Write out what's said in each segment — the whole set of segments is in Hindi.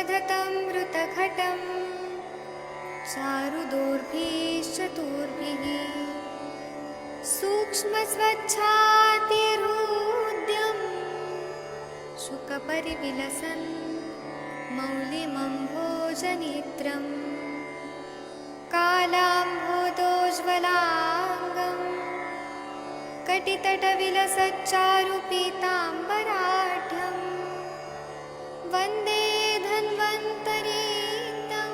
दधतमृतघटं चारुदोर्भिश्चतुर्भिः सूक्ष्मस्वच्छातिरुद्यं शुकपरिविलसन् मौलिमम्भोजनेत्रं कालाम्भोदोज्ज्वलाङ्गं कटितटविलसच्चारुपीताम्बराढ्यं वन्दे धन्वन्तरीतं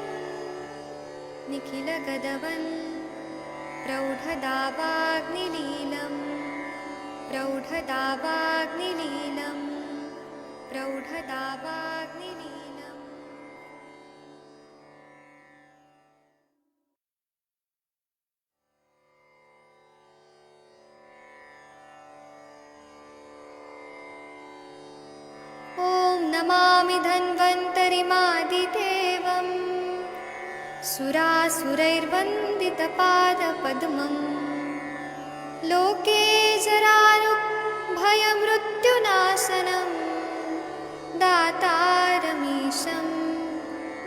निखिलगदवन् प्रौढदावाग्निलीलं प्रौढदावाग्निलीलं प्रौढदावाग्निलीलम्। ॐ नमामि धन्वन्तरिमादिदेवं सुरासुरैर्वन्दितपादपद्मं लोके जरारुभयमृत्युनाशनं दातारमीशं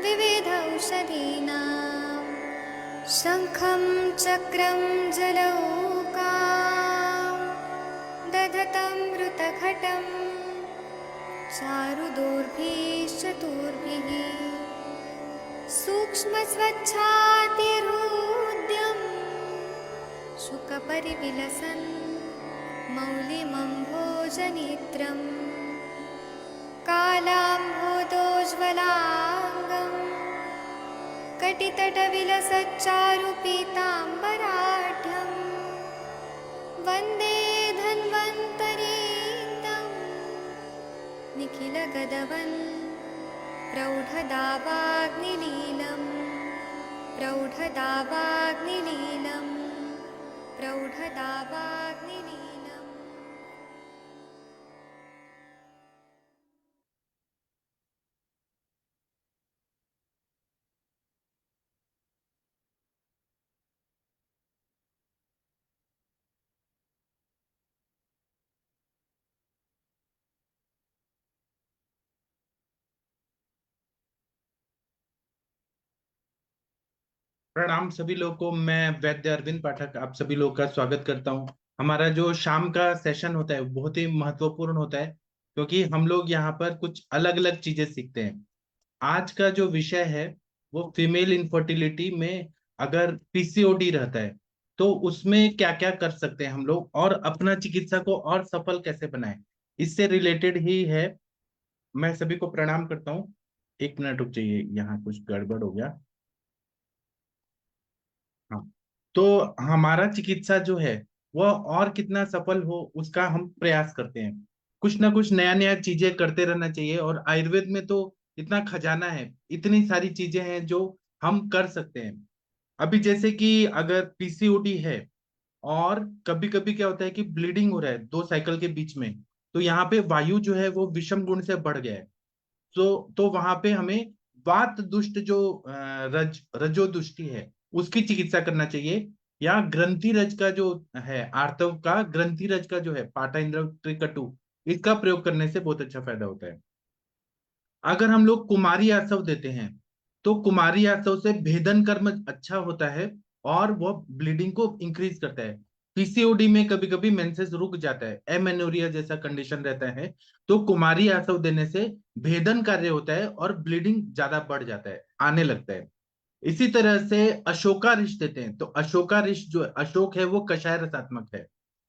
विविधौषधीनां शङ्खं चक्रं जलौकां दधतमृतघटं चारुदोर्भिश्चतुर्भिः सूक्ष्मस्वच्छातिरुद्यं शुकपरिविलसन् मौलिमम्भोजनेत्रं कालाम्भोदोज्ज्वलाङ्गं कटितटविलसच्चारुपीताम्बराढ्यं वन्दे धन्वन्तरीतं निखिलगदवन् प्रौढदावाग्निलीलं प्रौढदावाग्निलीलं प्रौढदावाग्निलीलम्। प्रणाम सभी लोगों को। मैं वैद्य अरविंद पाठक आप सभी लोगों का स्वागत करता हूं। हमारा जो शाम का सेशन होता है बहुत ही महत्वपूर्ण होता है, क्योंकि हम लोग यहाँ पर कुछ अलग अलग चीजें सीखते हैं। आज का जो विषय है वो फीमेल इनफर्टिलिटी में अगर पीसीओडी रहता है तो उसमें क्या क्या कर सकते हैं हम लोग, और अपना चिकित्सा को और सफल कैसे बनाएं, इससे रिलेटेड ही है। मैं सभी को प्रणाम करता हूँ। एक मिनट रुक जाइए, यहाँ कुछ गड़बड़ हो गया। हाँ, तो हमारा चिकित्सा जो है वह और कितना सफल हो उसका हम प्रयास करते हैं। कुछ ना कुछ नया नया चीजें करते रहना चाहिए, और आयुर्वेद में तो इतना खजाना है, इतनी सारी चीजें हैं जो हम कर सकते हैं। अभी जैसे कि अगर पीसीओडी है और कभी कभी क्या होता है कि ब्लीडिंग हो रहा है दो साइकिल के बीच में, तो यहाँ पे वायु जो है वो विषम गुण से बढ़ गया है। तो वहां पे हमें वात दुष्ट जो रजो दुष्टि है उसकी चिकित्सा करना चाहिए, या ग्रंथि रज का जो है आर्तव का ग्रंथि रज का जो है पाटा इंद्र त्रिकटु, इसका प्रयोग करने से बहुत अच्छा फायदा होता है। अगर हम लोग कुमारी आसव देते हैं तो कुमारी आसव से भेदन कर्म अच्छा होता है और वह ब्लीडिंग को इंक्रीज करता है। पीसीओडी में कभी कभी मेंसेस रुक जाता है, एमेनोरिया जैसा कंडीशन रहता है, तो कुमारी आसव देने से भेदन कार्य होता है और ब्लीडिंग ज्यादा बढ़ जाता है, आने लगता है। इसी तरह से अशोका रिश देते हैं, तो अशोका रिश जो अशोक है वो कषाय रसात्मक है,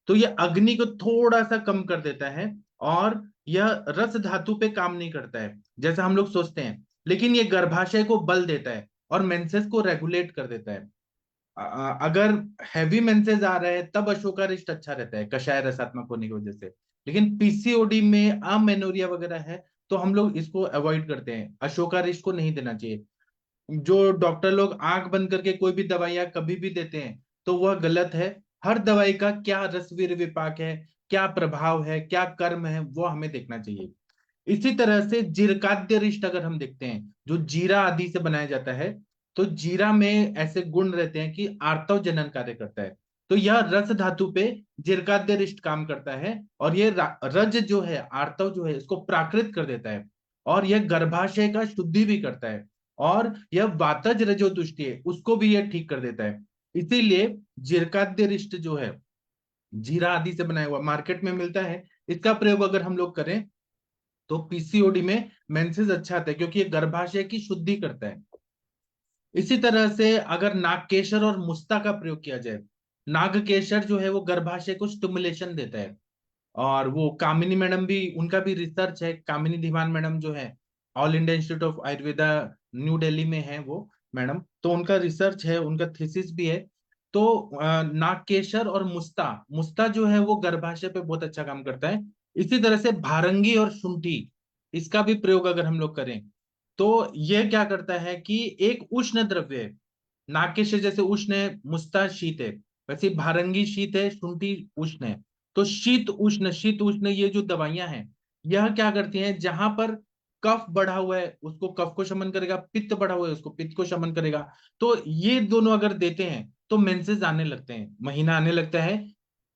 तो ये अग्नि को थोड़ा सा कम कर देता है, और यह रस धातु पे काम नहीं करता है जैसा हम लोग सोचते हैं, लेकिन ये गर्भाशय को बल देता है और मेंसेस को रेगुलेट कर देता है। अगर हैवी मेंसेस आ रहे हैं तब अशोका रिष्ट अच्छा रहता है कषाय रसात्मक होने की वजह से। लेकिन पीसीओडी में अमेनोरिया वगैरह है तो हम लोग इसको अवॉइड करते हैं, अशोका रिष्ट को नहीं देना चाहिए। जो डॉक्टर लोग आंख बंद करके कोई भी दवाइयां कभी भी देते हैं तो वह गलत है। हर दवाई का क्या रसवीर विपाक है, क्या प्रभाव है, क्या कर्म है, वो हमें देखना चाहिए। इसी तरह से जीरकाद्य रिष्ट अगर हम देखते हैं जो जीरा आदि से बनाया जाता है, तो जीरा में ऐसे गुण रहते हैं कि आर्तव जनन कार्य करता है, तो यह रस धातु पे जीरकाद्य रिष्ट काम करता है, और ये रज जो है आर्तव जो है इसको प्राकृत कर देता है, और यह गर्भाशय का शुद्धि भी करता है, और यह वातज रजोतुष्टि है उसको भी यह ठीक कर देता है। इसीलिए जीर्काद्य रिष्ट जो है, जीरा आदि से बनाया हुआ मार्केट में मिलता है, इसका प्रयोग अगर हम लोग करें तो पीसीओडी में मेंसेस अच्छा आता है, क्योंकि ये गर्भाशय की शुद्धि करता है। इसी तरह से अगर नागकेशर और मुस्ता का प्रयोग किया जाए, नागकेशर जो है वो गर्भाशय को स्टिमुलेशन देता है। और वो कामिनी मैडम भी, उनका भी रिसर्च है, कामिनी धीमान मैडम जो है, all India institute of Ayurveda new Delhi में है वो मैडम, तो उनका रिसर्च है, उनका थीसिस भी है। तो नागकेशर और मुस्ता, मुस्ता जो है वो गर्भाशय पे बहुत अच्छा काम करता है। इसी तरह से भारंगी और शुंठी, इसका भी प्रयोग अगर हम लोग करें तो ये क्या करता है कि एक उष्ण द्रव्य है, नागकेशर जैसे उष्ण है, मुस्ता शीत है, वैसे भारंगी शीत है, शुंठी उष्ण है। तो शीत उष्ण ये जो दवाइयां हैं, यह क्या करती हैं, जहां पर कफ बढ़ा हुआ है उसको कफ को शमन करेगा, पित्त बढ़ा हुआ है उसको पित्त को शमन करेगा। तो ये दोनों अगर देते हैं तो मेंसेस आने लगते हैं, महीना आने लगता है।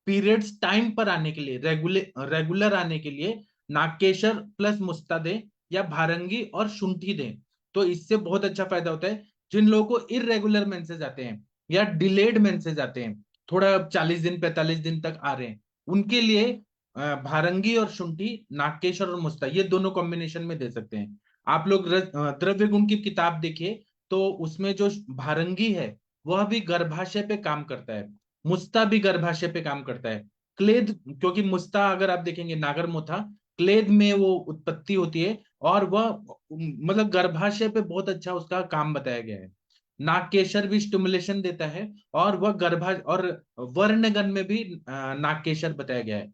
पीरियड्स टाइम पर आने के लिए, रेगुलर रेगुलर आने के लिए नागकेशर प्लस मुस्ता दें या भारंगी और शुंठी दें, तो इससे बहुत अच्छा फायदा होता है। जिन लोगों को इरेगुलर मेंसेज आते हैं या डिलेड मेंसेज आते हैं, थोड़ा 40 दिन 45 दिन तक आ रहे हैं, उनके लिए भारंगी और शुंठी, नागकेशर और मुस्ता, ये दोनों कॉम्बिनेशन में दे सकते हैं। आप लोग द्रव्य गुण की किताब देखिए, तो उसमें जो भारंगी है वह भी गर्भाशय पे काम करता है, मुस्ता भी गर्भाशय पे काम करता है। क्लेद, क्योंकि मुस्ता अगर आप देखेंगे नागरमोथा, क्लेद में वो उत्पत्ति होती है, और वह मतलब गर्भाशय पे बहुत अच्छा उसका काम बताया गया है। नागकेशर भी स्टिमुलेशन देता है, और वह गर्भा और वर्णगन में भी नागकेशर बताया गया है।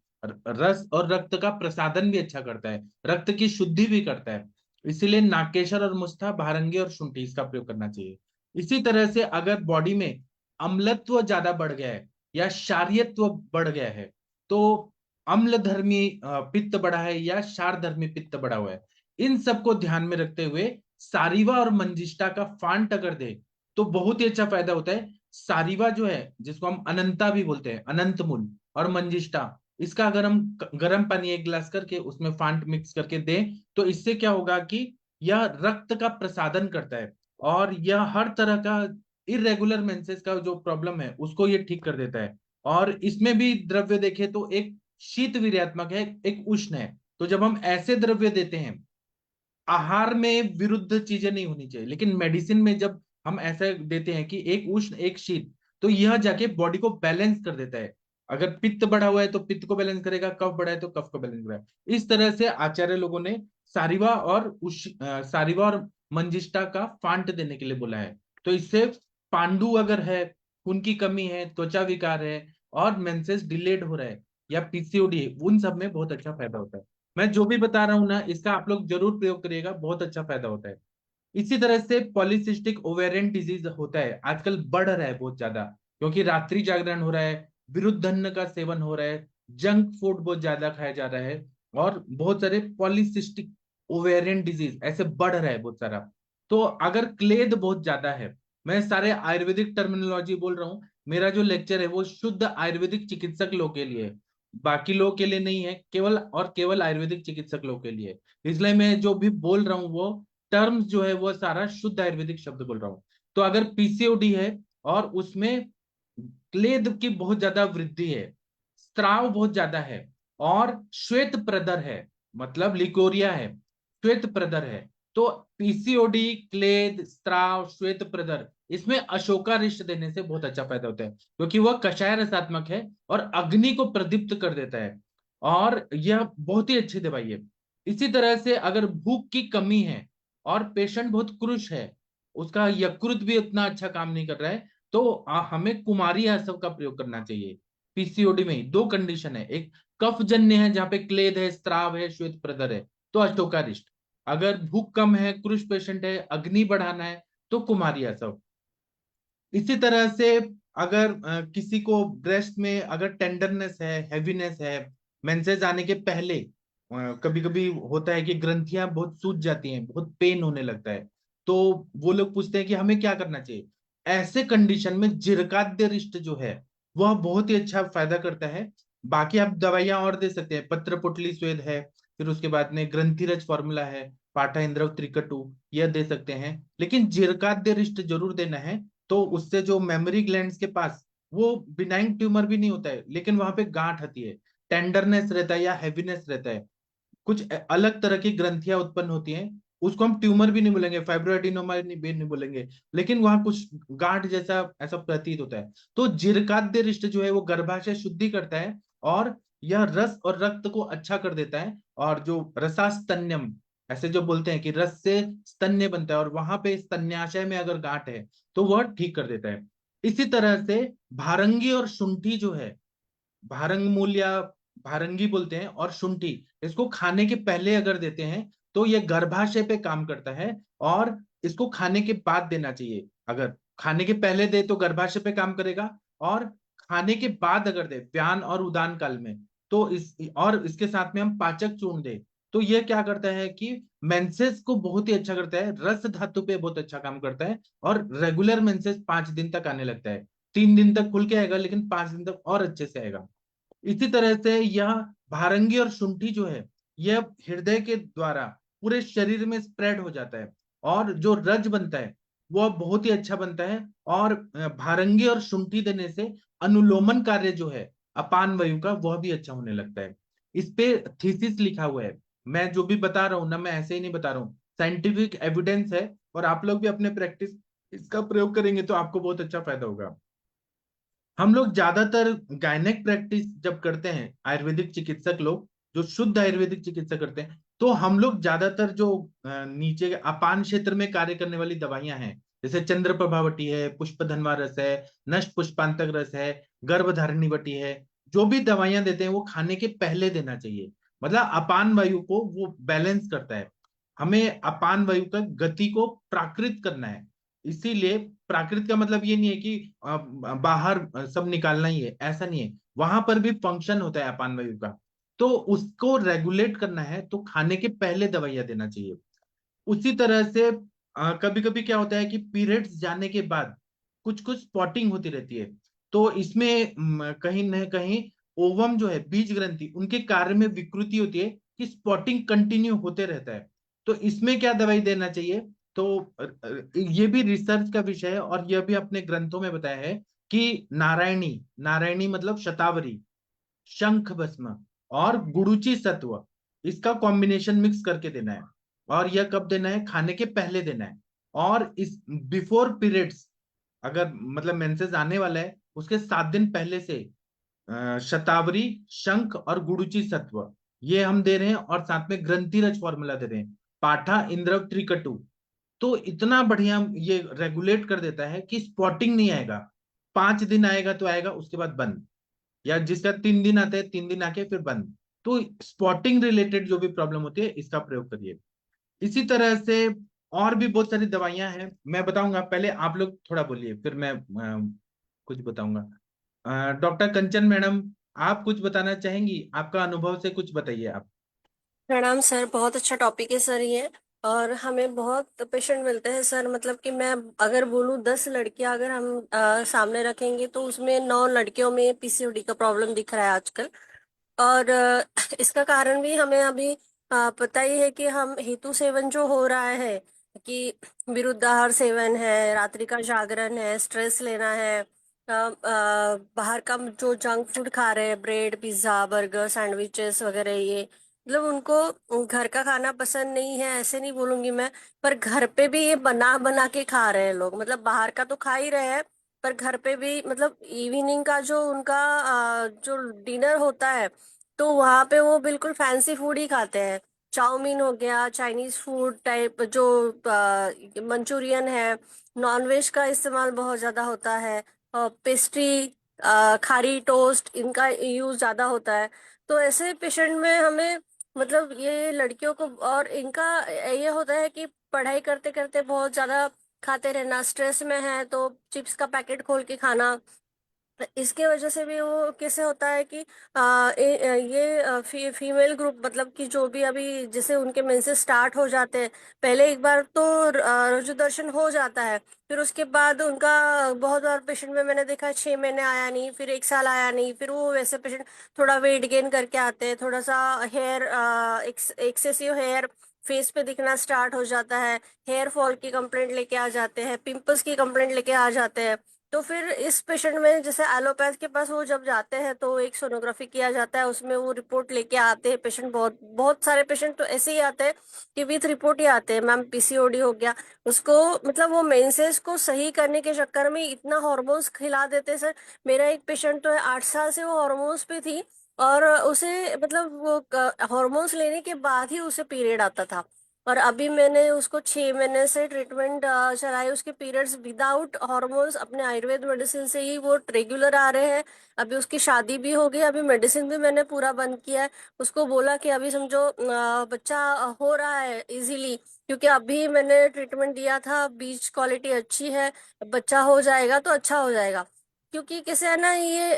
रस और रक्त का प्रसादन भी अच्छा करता है, रक्त की शुद्धि भी करता है। इसीलिए नागकेशर और मुस्ता, भारंगी और शुंठी इसका प्रयोग करना चाहिए। इसी तरह से अगर बॉडी में अम्लत्व ज्यादा बढ़ गया है या क्षारीयत्व बढ़ गया है, तो अम्ल धर्मी पित्त बढ़ा है या क्षार धर्मी पित्त बढ़ा हुआ है, इन सबको ध्यान में रखते हुए सारीवा और मंजिष्ठा का फांट अगर दे तो बहुत ही अच्छा फायदा होता है। सारीवा जो है, जिसको हम अनंता भी बोलते हैं, अनंत मूल, और मंजिष्ठा, इसका अगर हम गर्म पानी 1 गिलास करके उसमें फांट मिक्स करके दें, तो इससे क्या होगा कि यह रक्त का प्रसादन करता है, और यह हर तरह का इरेगुलर मेंसेस का जो प्रॉब्लम है उसको ये ठीक कर देता है। और इसमें भी द्रव्य देखे तो एक शीत वीर्यात्मक है, एक उष्ण है। तो जब हम ऐसे द्रव्य देते हैं, आहार में विरुद्ध चीजें नहीं होनी चाहिए, लेकिन मेडिसिन में जब हम ऐसा देते हैं कि एक उष्ण एक शीत, तो यह जाके बॉडी को बैलेंस कर देता है। अगर पित्त बढ़ा हुआ है तो पित्त को बैलेंस करेगा, कफ बढ़ा है तो कफ को बैलेंस करेगा। इस तरह से आचार्य लोगों ने सारिवा और मंजिष्ठा का फांट देने के लिए बोला है। तो इससे पांडु अगर है, खून की कमी है, त्वचा विकार है, और मेंसेस डिलेड हो रहा है, या पीसीओडी है, उन सब में बहुत अच्छा फायदा होता है। मैं जो भी बता रहा हूं ना, इसका आप लोग जरूर प्रयोग करिएगा, बहुत अच्छा फायदा होता है। इसी तरह से पॉलिसिस्टिक ओवेरियन डिजीज होता है, आजकल बढ़ रहा है बहुत ज्यादा, क्योंकि रात्रि जागरण हो रहा है, विरुद्ध अन्न का सेवन हो रहा है, जंक फूड बहुत ज्यादा खाया जा रहा है, और बहुत सारे पॉलिसिस्टिक ओवेरियन डिजीज ऐसे बढ़ रहा है बहुत सारा। तो अगर क्लेद बहुत ज्यादा है, मैं सारे आयुर्वेदिक टर्मिनोलॉजी बोल रहा हूँ, मेरा जो लेक्चर है वो शुद्ध आयुर्वेदिक चिकित्सक लोग के लिए है, बाकी लोगों के लिए नहीं है, केवल और केवल आयुर्वेदिक चिकित्सक लोग के लिए। इसलिए मैं जो भी बोल रहा हूँ वो टर्म्स जो है वो सारा शुद्ध आयुर्वेदिक शब्द बोल रहा हूँ। तो अगर पीसीओडी है और उसमें क्लेद की बहुत ज्यादा वृद्धि है, स्त्राव बहुत ज्यादा है, और श्वेत प्रदर है, मतलब लिकोरिया है, श्वेत प्रदर है, तो पीसीओडी, क्लेद, स्त्राव, श्वेत प्रदर, इसमें अशोका रिष्ट देने से बहुत अच्छा फायदा होता है, क्योंकि वह कषाय रसात्मक है और अग्नि को प्रदीप्त कर देता है, और यह बहुत ही अच्छी दवाई है। इसी तरह से अगर भूख की कमी है और पेशेंट बहुत क्रुश है, उसका यकृत भी उतना अच्छा काम नहीं कर रहा है, तो हमें कुमारी आसव का प्रयोग करना चाहिए। पीसीओडी में दो कंडीशन है, एक कफजन्य है जहां पे क्लेद है, स्त्राव है, श्वेत प्रदर है, तो अष्टोकारिष्ट। अगर भूख कम है, क्रुश पेशेंट है, अग्नि बढ़ाना है, तो कुमारी आसव। इसी तरह से अगर किसी को ब्रेस्ट में अगर टेंडरनेस है, हैवीनेस है, मेंसेस आने के पहले कभी कभी होता है कि ग्रंथियां बहुत सूज जाती हैं, बहुत पेन होने लगता है, तो वो लोग पूछते हैं कि हमें क्या करना चाहिए। ऐसे कंडीशन में जिरकाद्य रिष्ट जो है वह बहुत ही अच्छा फायदा करता है। बाकी आप दवाइयां और दे सकते हैं, पत्र पुटली स्वेद है, फिर उसके बाद में ग्रंथिरज फॉर्मूला है, पाठा इंद्रव त्रिकटु, यह दे सकते हैं। लेकिन जीर्काद्य रिष्ट जरूर देना है। तो उससे जो मेमोरी ग्लैंड्स के पास, वो बिनाइन ट्यूमर भी नहीं होता है, लेकिन वहां पे गांठ आती है, टेंडरनेस रहता है या हैवीनेस रहता है, कुछ अलग तरह की ग्रंथियां उत्पन्न होती हैं। उसको हम ट्यूमर भी नहीं बोलेंगे, फाइब्रोएडिनोमा भी नहीं बोलेंगे, लेकिन वहां कुछ गांठ जैसा ऐसा प्रतीत होता है। तो जीर्काद्य रिष्ट जो है वो गर्भाशय शुद्धि करता है, और यह रस और रक्त को अच्छा कर देता है। और जो रसास्तन्यम, ऐसे जो बोलते हैं कि रस से स्तन्य बनता है, और वहां पे स्तन्याशय में अगर गांठ है तो वह ठीक कर देता है। इसी तरह से भारंगी और शुंठी जो है, भारंग मूल या भारंगी बोलते हैं, और शुंठी, इसको खाने के पहले अगर देते हैं तो ये गर्भाशय पे काम करता है। और इसको खाने के बाद देना चाहिए। अगर खाने के पहले दे तो गर्भाशय पे काम करेगा, और खाने के बाद अगर दे व्यान और उदान काल में, तो इस और इसके साथ में हम पाचक चूर्ण दे, तो ये क्या करता है कि मेंसेस को बहुत ही अच्छा करता है, रस धातु पे बहुत अच्छा काम करता है, और रेगुलर मेंसेस 5 दिन तक आने लगता है। 3 दिन तक खुल के आएगा, लेकिन 5 दिन तक और अच्छे से आएगा। इसी तरह से यह भारंगी और शुंठी जो है, यह हृदय के द्वारा पूरे शरीर में स्प्रेड हो जाता है, और जो रज बनता है वह बहुत ही अच्छा बनता है। और भारंगी और शुंठी देने से अनुलोमन कार्य जो है अपान वायु का, वह भी अच्छा होने लगता है। इस पे थीसिस लिखा हुआ है। मैं जो भी बता रहा हूं ना, मैं ऐसे ही नहीं बता रहा हूँ, साइंटिफिक एविडेंस है। और आप लोग भी अपने प्रैक्टिस इसका प्रयोग करेंगे तो आपको बहुत अच्छा फायदा होगा। हम लोग ज्यादातर गायनेक प्रैक्टिस जब करते हैं, आयुर्वेदिक चिकित्सक लोग जो शुद्ध आयुर्वेदिक चिकित्सा करते हैं, तो हम लोग ज्यादातर जो नीचे के अपान क्षेत्र में कार्य करने वाली दवाइयां हैं, जैसे चंद्र प्रभावटी है, पुष्पधनवा रस है, नष्ट पुष्पांतक रस है, गर्भधारिणी वटी है, जो भी दवाइयां देते हैं वो खाने के पहले देना चाहिए। मतलब अपान वायु को वो बैलेंस करता है। हमें अपान वायु का गति को प्राकृत करना है। इसीलिए प्राकृत का मतलब ये नहीं है कि बाहर सब निकालना ही है, ऐसा नहीं है। वहां पर भी फंक्शन होता है अपान वायु का, तो उसको रेगुलेट करना है तो खाने के पहले दवाइयां देना चाहिए। उसी तरह से कभी कभी क्या होता है कि पीरियड्स जाने के बाद कुछ कुछ स्पॉटिंग होती रहती है। तो इसमें कहीं न कहीं ओवम जो है, बीज ग्रंथि, उनके कार्य में विकृति होती है कि स्पॉटिंग कंटिन्यू होते रहता है। तो इसमें क्या दवाई देना चाहिए? तो ये भी रिसर्च का विषय है, और यह भी अपने ग्रंथों में बताया है कि नारायणी, नारायणी मतलब शतावरी, शंख भस्म और गुरुचि सत्व, इसका कॉम्बिनेशन मिक्स करके देना है। और यह कब देना है? खाने के पहले देना है। और इस बिफोर पीरियड्स, अगर मतलब मेंसेस आने वाला है उसके 7 दिन पहले से शतावरी, शंख और गुरुचि सत्व, ये हम दे रहे हैं। और साथ में ग्रंथिरज फॉर्मूला दे रहे हैं, पाठा इंद्रव त्रिकटु। तो इतना बढ़िया ये रेगुलेट कर देता है कि स्पॉटिंग नहीं आएगा। 5 दिन आएगा तो आएगा, उसके बाद बंद। या जिसका 3 दिन आता है, 3 दिन आके फिर बंद। तो स्पॉटिंग रिलेटेड जो भी प्रॉब्लम होती है, इसका प्रयोग करिए। इसी तरह से और भी बहुत सारी दवाइयां हैं, मैं बताऊंगा। पहले आप लोग थोड़ा बोलिए, फिर मैं कुछ बताऊंगा। डॉक्टर कंचन मैडम, आप कुछ बताना चाहेंगी? आपका अनुभव से कुछ बताइए आप। प्रणाम सर, बहुत अच्छा टॉपिक है सर ये। और हमें बहुत पेशेंट मिलते हैं सर, मतलब कि मैं अगर बोलूँ 10 लड़कियां अगर हम सामने रखेंगे तो उसमें 9 लड़कियों में पीसीओडी का प्रॉब्लम दिख रहा है आजकल। और इसका कारण भी हमें अभी पता ही है कि हम हेतु सेवन जो हो रहा है, कि विरुद्धाहार सेवन है, रात्रि का जागरण है, स्ट्रेस लेना है, बाहर का जो जंक फूड खा रहे हैं, ब्रेड पिज्जा बर्गर सैंडविचेस वगैरह, ये मतलब उनको घर का खाना पसंद नहीं है ऐसे नहीं बोलूंगी मैं, पर घर पे भी ये बना बना के खा रहे हैं लोग। मतलब बाहर का तो खा ही रहे हैं, पर घर पे भी मतलब इवनिंग का जो उनका जो डिनर होता है, तो वहां पे वो बिल्कुल फैंसी फूड ही खाते हैं। चाउमीन हो गया, चाइनीज फूड टाइप जो मंचूरियन है, नॉनवेज का इस्तेमाल बहुत ज्यादा होता है, पेस्ट्री, खारी टोस्ट, इनका यूज ज्यादा होता है। तो ऐसे पेशेंट में हमें मतलब ये लड़कियों को, और इनका ये होता है कि पढ़ाई करते करते बहुत ज्यादा खाते रहना, स्ट्रेस में है तो चिप्स का पैकेट खोल के खाना, इसके वजह से भी वो कैसे होता है कि ये फीमेल ग्रुप मतलब कि जो भी अभी जैसे उनके मेंसेस स्टार्ट हो जाते हैं, पहले एक बार तो ऋजु दर्शन हो जाता है, फिर उसके बाद उनका बहुत बार पेशेंट में मैंने देखा 6 महीने आया नहीं, फिर 1 साल आया नहीं, फिर वो वैसे पेशेंट थोड़ा वेट गेन करके आते हैं, थोड़ा सा हेयर एक्सेसिव हेयर फेस पे दिखना स्टार्ट हो जाता है, हेयर फॉल की कंप्लेंट लेके आ जाते हैं, पिंपल्स की कंप्लेंट लेके आ जाते हैं। तो फिर इस पेशेंट में जैसे एलोपैथ के पास वो जब जाते हैं तो एक सोनोग्राफी किया जाता है, उसमें वो रिपोर्ट लेके आते हैं पेशेंट। बहुत बहुत सारे पेशेंट तो ऐसे ही आते हैं कि विथ रिपोर्ट ही आते हैं, मैम पीसीओडी हो गया उसको। मतलब वो मेंसेस को सही करने के चक्कर में इतना हॉर्मोन्स खिला देते हैं सर। मेरा एक पेशेंट तो है 8 साल से वो हॉर्मोन्स पे थी, और उसे मतलब वो हॉर्मोन्स लेने के बाद ही उसे पीरियड आता था। और अभी मैंने उसको 6 महीने से ट्रीटमेंट चलाई, उसके पीरियड्स विदाउट हॉर्मोन्स अपने आयुर्वेद मेडिसिन से ही वो रेगुलर आ रहे हैं। अभी उसकी शादी भी हो गई, अभी मेडिसिन भी मैंने पूरा बंद किया है। उसको बोला कि अभी समझो बच्चा हो रहा है इजीली, क्योंकि अभी मैंने ट्रीटमेंट दिया था, बीज क्वालिटी अच्छी है, बच्चा हो जाएगा तो अच्छा हो जाएगा। क्योंकि कैसे है ना ये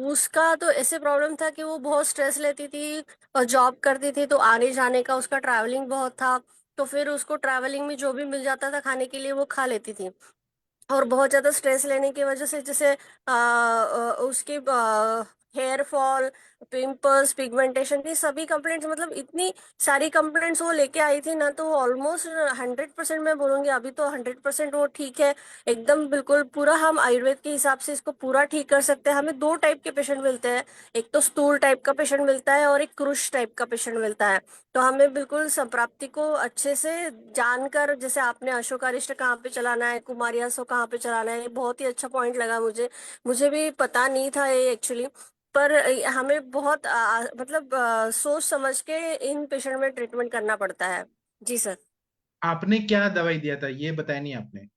उसका तो ऐसे प्रॉब्लम था कि वो बहुत स्ट्रेस लेती थी और जॉब करती थी, तो आने जाने का उसका ट्रैवलिंग बहुत था। तो फिर उसको ट्रैवलिंग में जो भी मिल जाता था खाने के लिए वो खा लेती थी। और बहुत ज्यादा स्ट्रेस लेने की वजह से जैसे उसकी हेयर फॉल, पिंपल्स, पिगमेंटेशन, ये सभी कंप्लेंट्स, मतलब इतनी सारी कंप्लेंट्स वो लेके आई थी ना, तो ऑलमोस्ट 100% मैं बोलूंगी अभी तो 100% वो ठीक है एकदम, बिल्कुल पूरा। हम आयुर्वेद के हिसाब से इसको पूरा ठीक कर सकते हैं। हमें दो टाइप के पेशेंट मिलते हैं, एक तो स्थूल टाइप का पेशेंट मिलता है और एक क्रुश टाइप का पेशेंट मिलता है। तो हमें बिल्कुल संप्राप्ति को अच्छे से जानकर, जैसे आपने अशोकारिष्ट कहाँ पे चलाना है, कुमारियासो कहाँ पे चलाना है, ये बहुत ही अच्छा पॉइंट लगा मुझे। मुझे भी पता नहीं था ये एक्चुअली। पर हमें बहुत मतलब सोच समझ के इन पेशेंट में ट्रीटमेंट करना पड़ता है। जी सर। आपने क्या दवाई दिया था ये बताया नहीं आपने।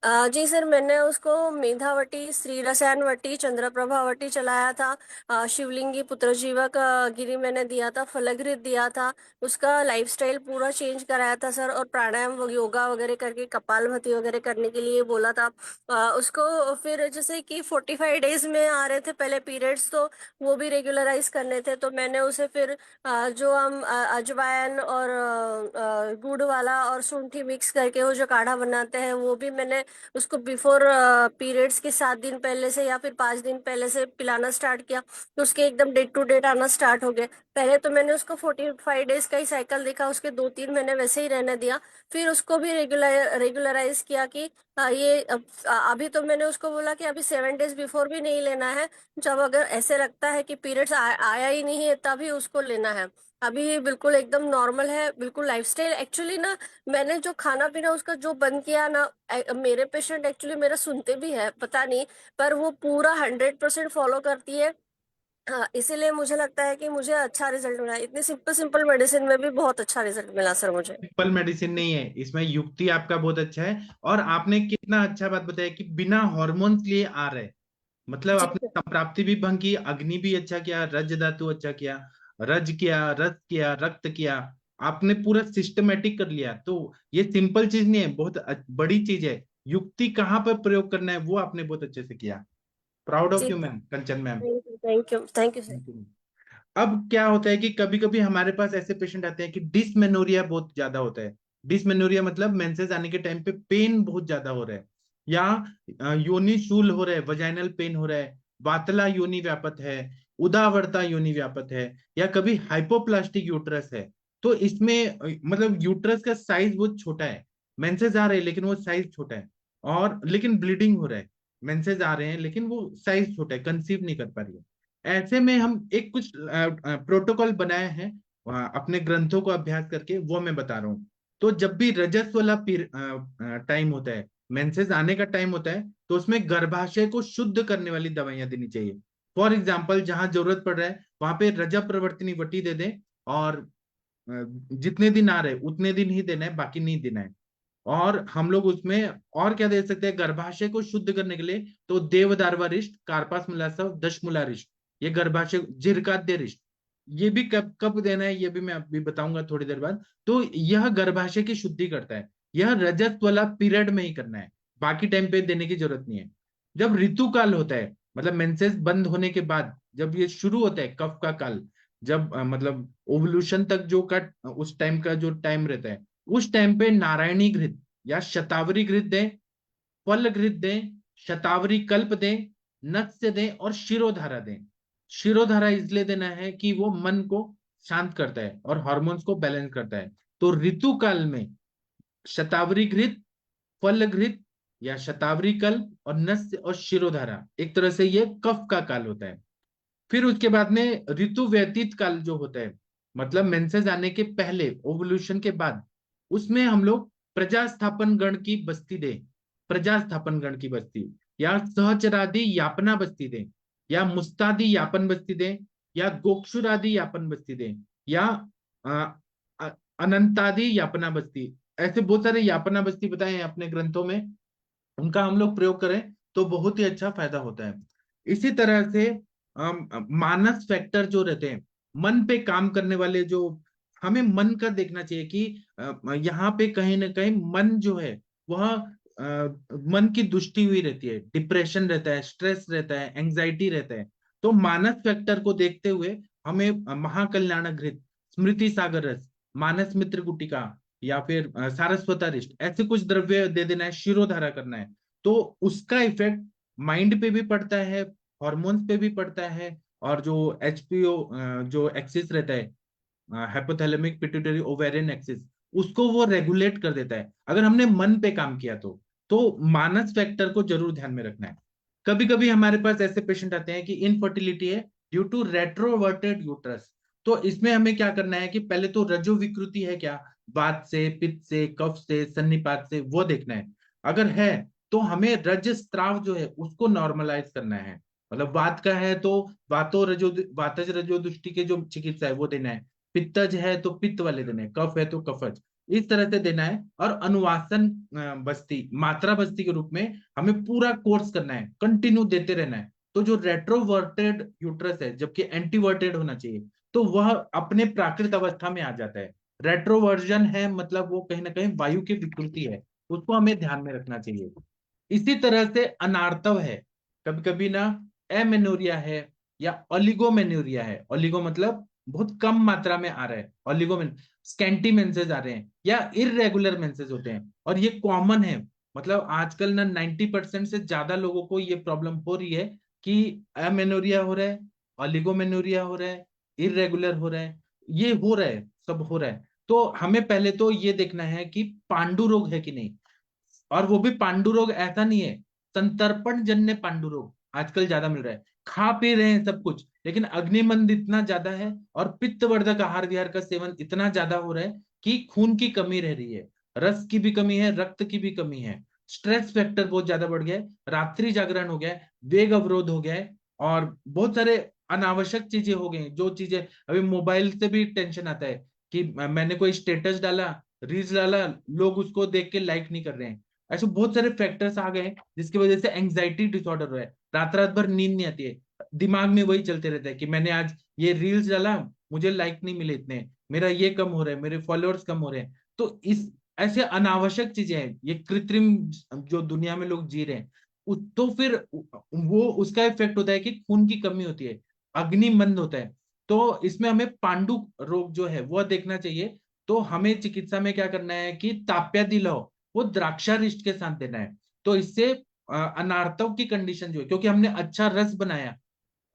जी सर, मैंने उसको मेधावटी, श्री रसायनवटी, चंद्रप्रभावटी चलाया था। शिवलिंगी, पुत्रजीवक, गिरी मैंने दिया था, फलघृत दिया था। उसका लाइफस्टाइल पूरा चेंज कराया था सर, और प्राणायाम योगा वगैरह करके कपालभाति वगैरह करने के लिए बोला था। उसको फिर जैसे कि 45 डेज में आ रहे थे पहले पीरियड्स, तो वो भी रेगुलराइज करने थे। तो मैंने उसे फिर जो हम अजवाइन और गुड़ वाला और सूंठी मिक्स करके वो जो काढ़ा बनाते हैं, वो भी मैंने उसको बिफोर पीरियड्स के 7 दिन पहले से या फिर 5 दिन पहले से पिलाना स्टार्ट किया, तो उसके एकदम डेट टू डेट आना स्टार्ट हो गए। पहले तो मैंने उसको 45 डेज का ही साइकिल देखा, उसके 2-3 महीने वैसे ही रहने दिया। फिर उसको भी रेगुलराइज किया कि अभी तो मैंने उसको बोला कि अभी 7 डेज बिफोर भी नहीं लेना है, जब अगर ऐसे लगता है कि पीरियड्स आया ही नहीं है तभी उसको लेना है। अभी बिल्कुल एकदम नॉर्मल है, बिल्कुल लाइफस्टाइल एक्चुअली ना, मैंने जो खाना पीना उसका जो बंद किया ना, मेरे पेशेंट एक्चुअली मेरा सुनते भी है पता नहीं, पर वो पूरा 100% फॉलो करती है। हाँ, इसीलिए मुझे लगता है कि मुझे अच्छा रिजल्ट मिला, इतनी सिंपल सिंपल मेडिसिन में भी बहुत अच्छा रिजल्ट मिला सर मुझे। सिंपल मेडिसिन नहीं है, इसमें युक्ति आपका बहुत अच्छा है। और आपने कितना अच्छा बात बताया कि बिना हॉर्मोन्स लिए आ रहे हैं। मतलब जी आपने सर। संप्राप्ति भी भंग की, अग्नि भी अच्छा किया, रज धातु अच्छा किया, रज किया, रस किया, रक्त किया। आपने पूरा सिस्टमेटिक कर लिया। तो ये सिंपल चीज नहीं है, बहुत बड़ी चीज है। युक्ति कहाँ पर प्रयोग करना है वो आपने बहुत अच्छे से किया। प्राउड ऑफ जी, you ma'am, Kanchan ma'am. Thank you, thank you, thank you sir. अब क्या होता है कि कभी कभी हमारे पास ऐसे पेशेंट आते हैं कि डिसमेनोरिया बहुत ज्यादा होता है। डिसमेनोरिया मतलब मेंसेस आने के टाइम पे पेन बहुत ज्यादा हो रहा है, या योनि शूल हो रहा है, वजाइनल पेन हो रहा है, वातला योनि व्यापत है, उदावरता योनि व्यापत है, या कभी हाइपोप्लास्टिक यूट्रस है। तो इसमें मतलब यूट्रस का साइज बहुत छोटा है। मेंसेस आ रहे हैं लेकिन वो साइज छोटा है, और लेकिन ब्लीडिंग हो रहा है। मेंसेस आ रहे हैं लेकिन वो साइज छोटा है, कंसीव नहीं कर पा रही है। ऐसे में हम एक कुछ प्रोटोकॉल बनाए हैं अपने ग्रंथों को अभ्यास करके, वो मैं बता रहा हूँ। तो जब भी रजस वाला टाइम होता है, मेंसेस आने का टाइम होता है, तो उसमें गर्भाशय को शुद्ध करने वाली दवाइयां देनी चाहिए। फॉर एग्जाम्पल, जहां जरूरत पड़ रहा है वहां पे रजब प्रवर्तनी वटी दे दें, और जितने दिन आ रहे उतने दिन ही देना है, बाकी नहीं देना है। और हम लोग उसमें और क्या दे सकते हैं गर्भाशय को शुद्ध करने के लिए? तो देवदारवा रिष्ट, कार्पास मुलासव, दशमूला रिष्ट, ये गर्भाशय, जिरकाद्य रिष्ट, ये भी कब कब देना है ये भी मैं अभी बताऊंगा थोड़ी देर बाद। तो यह गर्भाशय की शुद्धि करता है। यह रजत वाला पीरियड में ही करना है, बाकी टाइम पे देने की जरूरत नहीं है। जब ऋतु काल होता है, मतलब मेंसेस बंद होने के बाद जब ये शुरू होता है कफ का काल, जब मतलब ओवल्यूशन तक जो का उस टाइम का जो टाइम रहता है, उस टाइम पे नारायणी घृत या शतावरी घृत दें, फल घृत दें, शतावरी कल्प दें, नत्स्य दें और शिरोधारा दें। शिरोधारा इसलिए देना है कि वो मन को शांत करता है और हार्मोन्स को बैलेंस करता है। तो ऋतु काल में शतावरी घृत, फल घृत या शतावरी कल्प और नस्य और शिरोधारा, एक तरह से ये कफ का काल होता है। फिर उसके बाद में ऋतु व्यतीत काल जो होता है, मतलब मेंसेस आने के पहले, ओवल्यूशन के बाद, उसमें हम लोग प्रजास्थापन गण की बस्ती दें, प्रजास्थापन गण की बस्ती, या सहचरादि यापना बस्ती दें, या मुस्तादि यापन बस्ती दें, या गोक्षुरादि यापन बस्ती दें, या अ, अ- अनंतादि यापना बस्ती। ऐसे बहुत सारे यापना बस्ती बताए हैं अपने ग्रंथों में, उनका हम लोग प्रयोग करें तो बहुत ही अच्छा फायदा होता है। इसी तरह से मानस फैक्टर जो रहते हैं, मन पे काम करने वाले जो, हमें मन का देखना चाहिए कि यहाँ पे कहीं ना कहीं मन जो है वह मन की दुष्टि हुई रहती है, डिप्रेशन रहता है, स्ट्रेस रहता है, एंजाइटी रहता है। तो मानस फैक्टर को देखते हुए हमें महाकल्याण घृत, स्मृति सागर रस, मानस मित्र गुटिका या फिर सारस्वतारिष्ट, ऐसे कुछ द्रव्य दे देना है, शिरोधारा करना है। तो उसका इफेक्ट माइंड पे भी पड़ता है, हॉर्मोन्स पे भी पड़ता है, और जो एचपीओ जो एक्सिस रहता है, हाइपोथैलेमिक पिट्यूटरी ओवेरियन एक्सिस, उसको वो रेगुलेट कर देता है अगर हमने मन पे काम किया तो मानस फैक्टर को जरूर ध्यान में रखना है। कभी कभी हमारे पास ऐसे पेशेंट आते हैं कि इनफर्टिलिटी है ड्यू टू रेट्रोवर्टेड यूट्रस। तो इसमें हमें क्या करना है कि पहले तो रजो विकृति है क्या, वात से, पित्त से, कफ से, सन्निपात से, वो देखना है। अगर है तो हमें रजस्त्राव जो है उसको नॉर्मलाइज करना है। मतलब वात का है तो वातज रजो दुष्टि के जो चिकित्सा है वो देना है, पित्तज है तो पित्त वाले देने हैं, कफ है तो कफज, इस तरह से देना है। और अनुवासन बस्ती, मात्रा बस्ती के रूप में हमें पूरा कोर्स करना है, कंटिन्यू देते रहना है। तो जो रेट्रोवर्टेड यूट्रस है जबकि एंटीवर्टेड होना चाहिए, तो वह अपने प्राकृत अवस्था में आ जाता है। रेट्रोवर्जन है मतलब वो कहीं ना कहीं वायु की विकृति है, उसको हमें ध्यान में रखना चाहिए। इसी तरह से अनार्तव है, कभी कभी ना एमेनोरिया है या ओलिगोमेनोरिया है, ओलिगो मतलब बहुत कम मात्रा में आ रहा है, ओलिगोमेन स्कैंटी मेंसेस आ रहे हैं या इररेगुलर मेंसेस होते हैं, और ये कॉमन है। मतलब आजकल ना 90% से ज्यादा लोगों को ये प्रॉब्लम हो रही है कि एमेनोरिया हो रहा है, ओलिगोमेनोरिया हो रहा है, इररेगुलर हो रहा है, ये हो रहा है, सब हो रहा है। तो हमें पहले तो ये देखना है कि पांडु रोग है कि नहीं। और वो भी पांडु रोग ऐसा नहीं है, संतर्पण जन्य पांडु रोग आजकल ज्यादा मिल रहा है। खा पी रहे हैं सब कुछ लेकिन अग्निमंद इतना ज्यादा है और पित्तवर्धक आहार विहार का सेवन इतना ज्यादा हो रहा है कि खून की कमी रह रही है, रस की भी कमी है, रक्त की भी कमी है, स्ट्रेस फैक्टर बहुत ज्यादा बढ़ गया है, रात्रि जागरण हो गया है, वेग अवरोध हो गया है, और बहुत सारे अनावश्यक चीजें हो गई, जो चीजें अभी मोबाइल से भी टेंशन आता है कि मैंने कोई स्टेटस डाला, रील्स डाला, लोग उसको देख के लाइक नहीं कर रहे हैं। ऐसे बहुत सारे फैक्टर्स आ गए हैं जिसकी वजह से एंग्जाइटी डिसऑर्डर हो रहा है, रात रात भर नींद नहीं आती है, दिमाग में वही चलते रहता है कि मैंने आज ये रील्स डाला, मुझे लाइक नहीं मिले इतने, मेरा ये कम हो रहा है, मेरे फॉलोअर्स कम हो रहे हैं। तो इस ऐसे अनावश्यक चीजें हैं, ये कृत्रिम जो दुनिया में लोग जी रहे हैं, तो फिर वो उसका इफेक्ट होता है कि खून की कमी होती है, अग्नि मंद होता है। तो इसमें हमें पांडु रोग जो है वह देखना चाहिए। तो हमें चिकित्सा में क्या करना है कि ताप्यादी लौ वो द्राक्षारिष्ट के साथ देना है। तो इससे अनार्तव की कंडीशन जो है, क्योंकि हमने अच्छा रस बनाया,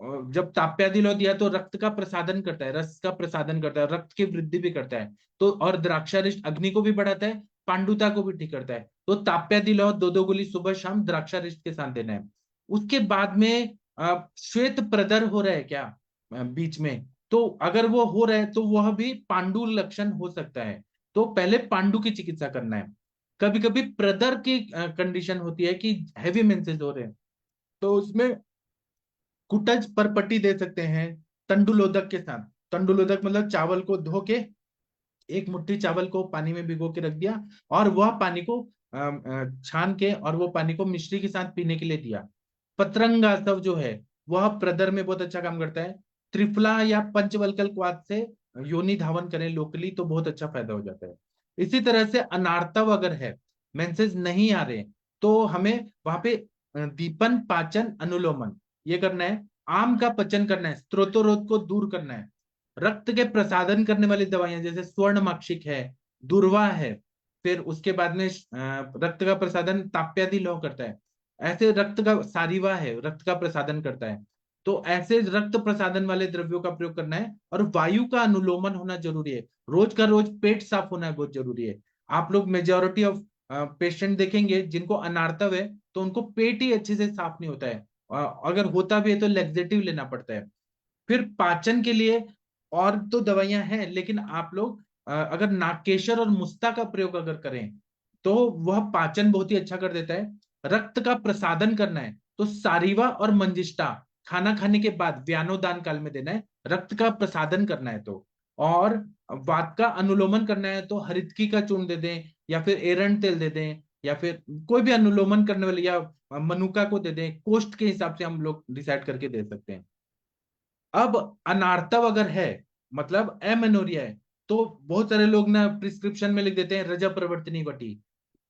और जब ताप्यादिलो दिया तो रक्त का प्रसादन करता है, रस का प्रसादन करता है, रक्त की वृद्धि भी करता है। तो और द्राक्षारिष्ट अग्नि को भी बढ़ाता है, पांडुता को भी ठीक करता है। तो ताप्यादिलो 2-2 गोली सुबह शाम द्राक्षारिष्ट के साथ देना है। उसके बाद में श्वेत प्रदर हो रहा है क्या बीच में, तो अगर वो हो रहा है तो वह भी पांडु लक्षण हो सकता है। तो पहले पांडु की चिकित्सा करना है। कभी कभी प्रदर की कंडीशन होती है कि हैवी मेंसेस हो रहे हैं, तो उसमें कुटज परपट्टी दे सकते हैं तंडुलोदक के साथ। तंडुलोदक मतलब चावल को धो के, एक मुट्ठी चावल को पानी में भिगो के रख दिया, और वह पानी को छान के और वो पानी को मिश्री के साथ पीने के लिए दिया। पतरंगासव जो है वह प्रदर में बहुत अच्छा काम करता है। त्रिफला या पंचवल्कल क्वाथ से योनि धावन करें लोकली तो बहुत अच्छा फायदा हो जाता है। इसी तरह से अनार्तव अगर है, मेंसेस नहीं आ रहे, तो हमें वहां पे दीपन पाचन अनुलोमन ये करना है। आम का पचन करना है, स्त्रोतोरोध को दूर करना है। रक्त के प्रसादन करने वाली दवाइयां जैसे स्वर्णमाक्षिक है, दुर्वा है, फिर उसके बाद में रक्त का प्रसादन ताप्यादि लौह करता है। ऐसे रक्त का सारीवा है, रक्त का प्रसादन करता है। तो ऐसे रक्त प्रसादन वाले द्रव्यों का प्रयोग करना है। और वायु का अनुलोमन होना जरूरी है। रोज का रोज पेट साफ होना बहुत जरूरी है। आप लोग मेजोरिटी ऑफ पेशेंट देखेंगे जिनको अनार्तव है, तो उनको पेट ही अच्छे से साफ नहीं होता है। अगर होता भी है तो लेक्सेटिव लेना पड़ता है। फिर पाचन के लिए और तो दवाइयां हैं, लेकिन आप लोग अगर नागकेशर और मुस्ता का प्रयोग अगर करें तो वह पाचन बहुत ही अच्छा कर देता है। रक्त का प्रसादन करना है तो सारीवा और मंजिष्ठा खाना खाने के बाद व्यानोदान काल में देना है, रक्त का प्रसादन करना है तो। और वात का अनुलोमन करना है तो हरितकी का चूर्ण दे दें, या फिर एरंड तेल दे दें, या फिर कोई भी अनुलोमन करने वाले, या मनुका को दे दें। कोष्ठ के हिसाब से हम लोग डिसाइड करके दे सकते हैं। अब अनार्तव अगर है, मतलब एमेनोरिया है, तो बहुत सारे लोग ना प्रिस्क्रिप्शन में लिख देते हैं रजा प्रवर्तनी वटी,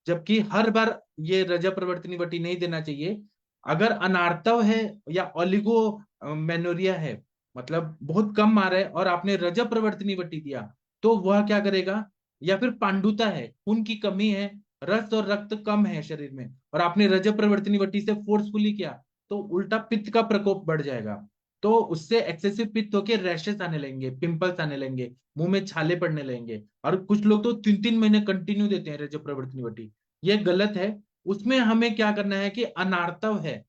जबकि हर बार ये रजा प्रवर्तनी वटी नहीं देना चाहिए। अगर अनार्तव है या ओलिगो मेनोरिया है, मतलब बहुत कम आ रहा है और आपने रजा प्रवर्तनी वटी दिया, तो वह क्या करेगा? या फिर पांडुता है, खून की कमी है, रस और रक्त कम है शरीर में, और आपने रजा प्रवर्तनी वटी से फोर्सफुली किया, तो उल्टा पित्त का प्रकोप बढ़ जाएगा। तो उससे एक्सेसिव पित्त होके रैशेस आने लगेंगे, पिंपल्स आने लगेंगे, मुंह में छाले पड़ने लगेंगे। और कुछ लोग तो 3-3 महीने कंटिन्यू देते हैं रज प्रवर्तनी वटी। ये गलत है। उसमें हमें क्या करना है कि अनार्तव है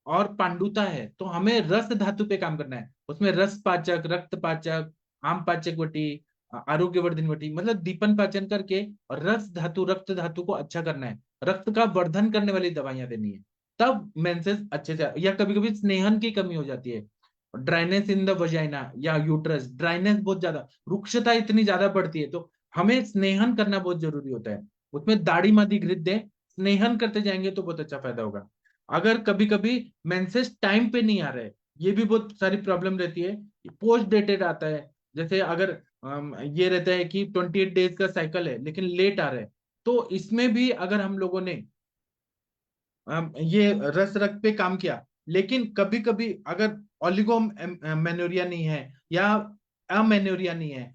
और पांडुता है तो हमें रस धातु पे काम करना है। उसमें रस पाचक, रक्त पाचक, आम पाचक वटी, आरोग्यवर्धन वटी, मतलब दीपन पाचन करके और रस धातु, रक्त धातु को अच्छा करना है। रक्त का वर्धन करने वाली दवाइयां देनी है, तब मेंसेस अच्छे से। या कभी कभी स्नेहन की कमी हो जाती है, ड्राइनेस इन द वजाइना या यूट्रस, ड्राइनेस बहुत ज्यादा, रुक्षता इतनी ज्यादा बढ़ती है, तो हमें स्नेहन करना बहुत जरूरी होता है। उसमें दाढ़ी मादी घृत दें, स्नेहन करते जाएंगे तो बहुत अच्छा फायदा होगा। अगर कभी कभी मेंसेस टाइम पे नहीं आ रहे, ये भी बहुत सारी प्रॉब्लम रहती है। पोस्ट डेटेड आता है, जैसे अगर ये रहता है कि 28 डेज का साइकिल है लेकिन लेट आ रहा है, तो इसमें भी अगर हम लोगों ने ये रस रक्त पे काम किया, लेकिन कभी कभी अगर ओलिगो मेनोरिया नहीं है या अमेनोरिया नहीं है,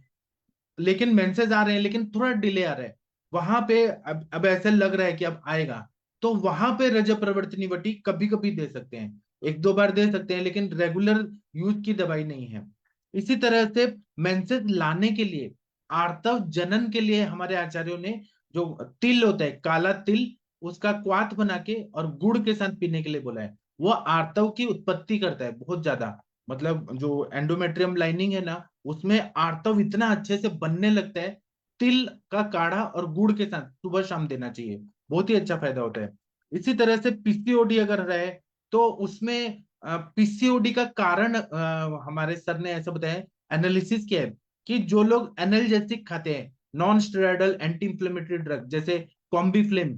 लेकिन मेंसेस आ रहे हैं लेकिन थोड़ा डिले आ रहा है, वहां पे अब ऐसे लग रहा है कि अब आएगा, तो वहां पे रज प्रवर्तनी वटी कभी कभी दे सकते हैं, 1-2 बार दे सकते हैं, लेकिन रेगुलर यूज की दवाई नहीं है। इसी तरह से मेंसेस लाने के लिए, आर्तव जनन के लिए हमारे आचार्यों ने जो तिल होता है, काला तिल, उसका क्वाथ बना के और गुड़ के साथ पीने के लिए बोला है। वो आर्तव की उत्पत्ति करता है बहुत ज्यादा। मतलब जो एंडोमेट्रियम लाइनिंग है ना, उसमें आर्तव इतना अच्छे से बनने लगता है। तिल का काढ़ा और गुड़ के साथ सुबह शाम देना चाहिए, बहुत ही अच्छा फायदा होता है। इसी तरह से पीसीओडी अगर रहे, तो उसमें पीसीओडी का कारण हमारे सर ने ऐसा बताया, एनालिसिस किया है कि जो लोग एनाल्जेसिक खाते हैं, non steroidal anti inflammatory drug जैसे कॉम्बिफ्लिम,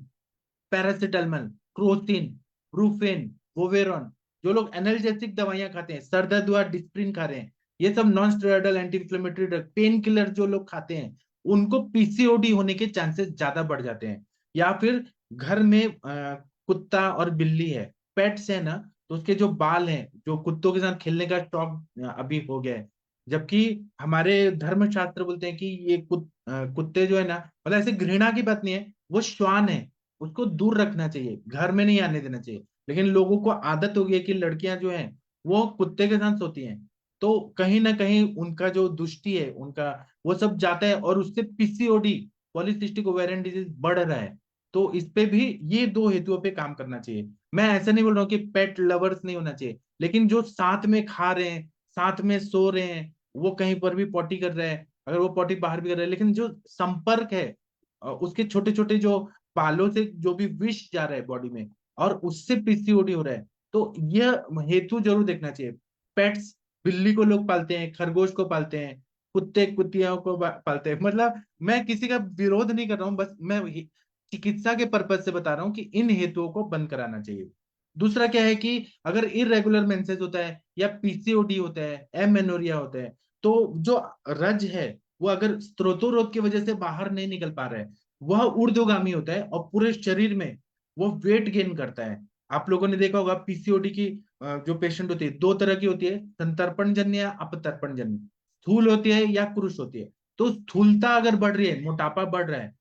पैरासिटामोल, क्रोसिन, ब्रूफेन, वोवेरॉन, जो लोग एनाल्जेसिक दवाइयां खाते हैं, सर दर्द हुआ डिस्प्रिन खा रहे हैं, ये सब non steroidal anti inflammatory drug, pain killer जो लोग खाते हैं, उनको पीसीओडी होने के चांसेस ज्यादा बढ़ जाते हैं। या फिर घर में कुत्ता और बिल्ली है, पेट्स है ना, तो उसके जो बाल हैं, जो कुत्तों के साथ खेलने का शौक अभी हो गया है, जबकि हमारे धर्मशास्त्र बोलते हैं कि ये कुत्ते जो है ना, मतलब ऐसे घृणा की बात नहीं है, वो श्वान है, उसको दूर रखना चाहिए, घर में नहीं आने देना चाहिए। लेकिन लोगों को आदत हो गई है कि लड़कियां जो हैं वो कुत्ते के साथ सोती हैं, तो कहीं ना कहीं उनका जो दुष्टि है उनका, वो सब जाता है, और उससे पीसीओडी, पॉलीसिस्टिक ओवेरियन डिजीज बढ़ रहा है। तो इस पे भी ये दो हेतुओं पे काम करना चाहिए। मैं ऐसा नहीं बोल रहा हूँ कि पेट लवर्स नहीं होना चाहिए, लेकिन जो साथ में खा रहे हैं, साथ में सो रहे हैं, वो कहीं पर भी पॉटी कर रहे हैं, अगर वो पॉटी बाहर भी कर रहे हैं, लेकिन जो संपर्क है उसके छोटे छोटे जो बालों से जो भी विष जा रहा है बॉडी में, और उससे पीसीओडी हो रहा है, तो यह हेतु जरूर देखना चाहिए। पेट्स, बिल्ली को लोग पालते हैं, खरगोश को पालते हैं, कुत्ते कुत्तियों को पालते हैं, मतलब मैं किसी का विरोध नहीं कर रहा हूँ, बस मैं चिकित्सा के पर्पज से बता रहा हूँ कि इन हेतुओं को बंद कराना चाहिए। दूसरा क्या है कि अगर इरेगुलर मेंसेस होता है या पीसीओडी होता है, एमेनोरिया होता है, तो जो रज है वो अगर स्त्रोतोरोध की वजह से बाहर नहीं निकल पा रहा है, वह ऊर्ध्वगामी होता है और पूरे शरीर में वो वेट गेन करता है। आप लोगों ने देखा होगा पीसीओडी की जो पेशेंट होती है दो तरह की होती है, संतर्पण जन्य या अपतर्पण जन्य, स्थूल होती है या कृश होती है। तो स्थूलता अगर बढ़ रही है, मोटापा बढ़ रहा है,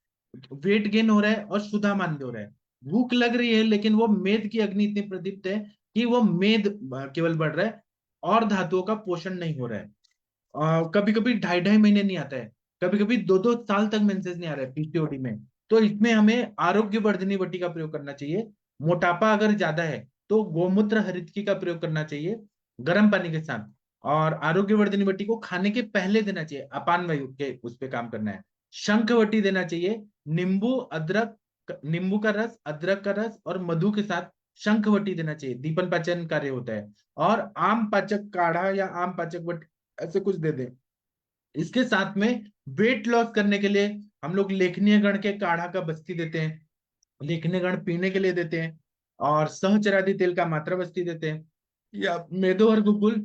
वेट गेन हो रहा है और शुद्धा मांद्य हो रहा है, भूख लग रही है लेकिन वो मेद की अग्नि इतनी प्रदीप्त है कि वो मेद केवल बढ़ रहा है और धातुओं का पोषण नहीं हो रहा है, कभी कभी 2.5-2.5 महीने नहीं आता है, कभी कभी 2-2 साल तक मेंसेस नहीं आ रहा है पीसीओडी में, तो इसमें हमें आरोग्यवर्धिनी वटी का प्रयोग करना चाहिए। मोटापा अगर ज्यादा है तो गोमूत्र हरितकी का प्रयोग करना चाहिए गर्म पानी के साथ, और आरोग्यवर्धिनी वटी को खाने के पहले देना चाहिए, अपान वायु के उस पे काम करना है। शंखवटी देना चाहिए, नींबू अदरक, नींबू का रस, अदरक का रस और मधु के साथ शंखवटी देना चाहिए, दीपन पाचन कार्य होता है। और आम पाचक काढ़ा या आम पाचक वटी ऐसे कुछ दे दें। इसके साथ में वेट लॉस करने के लिए हम लोग लेखनीय गण के काढ़ा का बस्ती देते हैं, लेखनीय गण पीने के लिए देते हैं, और सहचरादि तेल का मात्रा बस्ती देते हैं, या मेदो और गुगुल।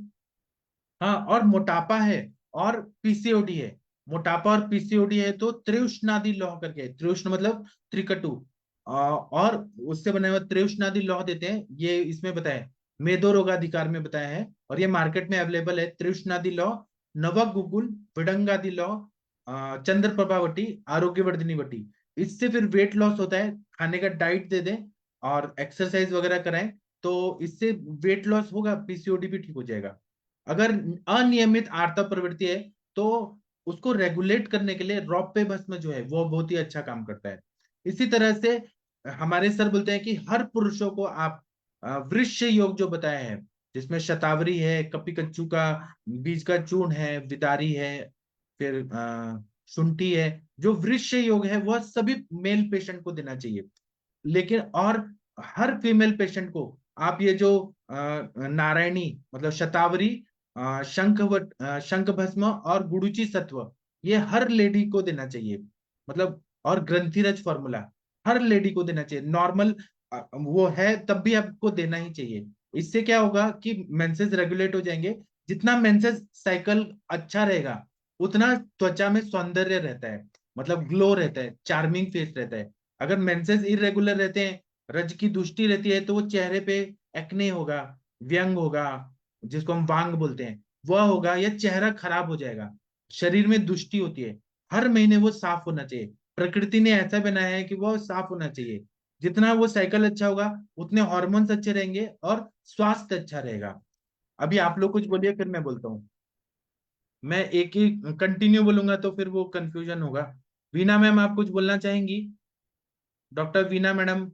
हाँ, और मोटापा है और पीसीओडी है, मोटापा और पीसीओडी है तो त्रिउष्णादि लौह करके, त्रिउष्ण मतलब त्रिकटु, और उससे बना हुआ त्रिउष्णादि लौह देते हैं, ये इसमें बताया मेदो रोगाधिकार में बताया है, और ये मार्केट में अवेलेबल है। त्रिउष्णादि लौह, नवक गुगुल, विडंगादि लौह, चंद्र प्रभावटी, आरोग्यवर्धिनी वटी। इससे फिर वेट लॉस होता है, खाने का डाइट दे दें और एक्सरसाइज वगैरह कराएं तो इससे वेट लॉस होगा, पीसीओडी भी ठीक हो जाएगा। अगर अनियमित आर्तव प्रवृत्ति है तो उसको रेगुलेट करने के लिए रौप्य भस्म जो है वो बहुत ही अच्छा काम करता है। इसी तरह से हमारे सर बोलते हैं कि हर पुरुषों को आप वृक्ष योग जो बताया है, जिसमें शतावरी है, कपि कच्चू का बीज का चूर्ण है, विदारी है, फिर शुंठी है, जो वृक्ष योग है वह सभी मेल पेशेंट को देना चाहिए। लेकिन और हर फीमेल पेशेंट को आप ये जो नारायणी मतलब शतावरी, शंख भस्म और गुडुचि सत्व, ये हर लेडी को देना चाहिए, मतलब और ग्रंथिरज फॉर्मूला हर लेडी को देना चाहिए। नॉर्मल वो है तब भी आपको देना ही चाहिए। इससे क्या होगा कि मेंसेस रेगुलेट हो जाएंगे, जितना मेंसेस साइकिल अच्छा रहेगा उतना त्वचा में सौंदर्य रहता है, मतलब ग्लो रहता है, चार्मिंग फेस रहता है। अगर मेंसेस इरेगुलर रहते हैं, रज की दुष्टि रहती है, तो वो चेहरे पे एक्ने होगा, व्यंग होगा, जिसको हम वांग बोलते हैं वह होगा, या चेहरा खराब हो जाएगा, शरीर में दुष्टि होती है। हर महीने वो साफ होना चाहिए, प्रकृति ने ऐसा बनाया है कि वो साफ होना चाहिए। जितना वो साइकिल अच्छा होगा उतने हॉर्मोन्स अच्छे रहेंगे और स्वास्थ्य अच्छा रहेगा। अभी आप लोग कुछ बोलिए फिर मैं बोलता हूँ। मैं एक ही कंटिन्यू बोलूंगा तो फिर वो कंफ्यूजन होगा। वीना मैम आप कुछ बोलना चाहेंगी? डॉक्टर वीना मैडम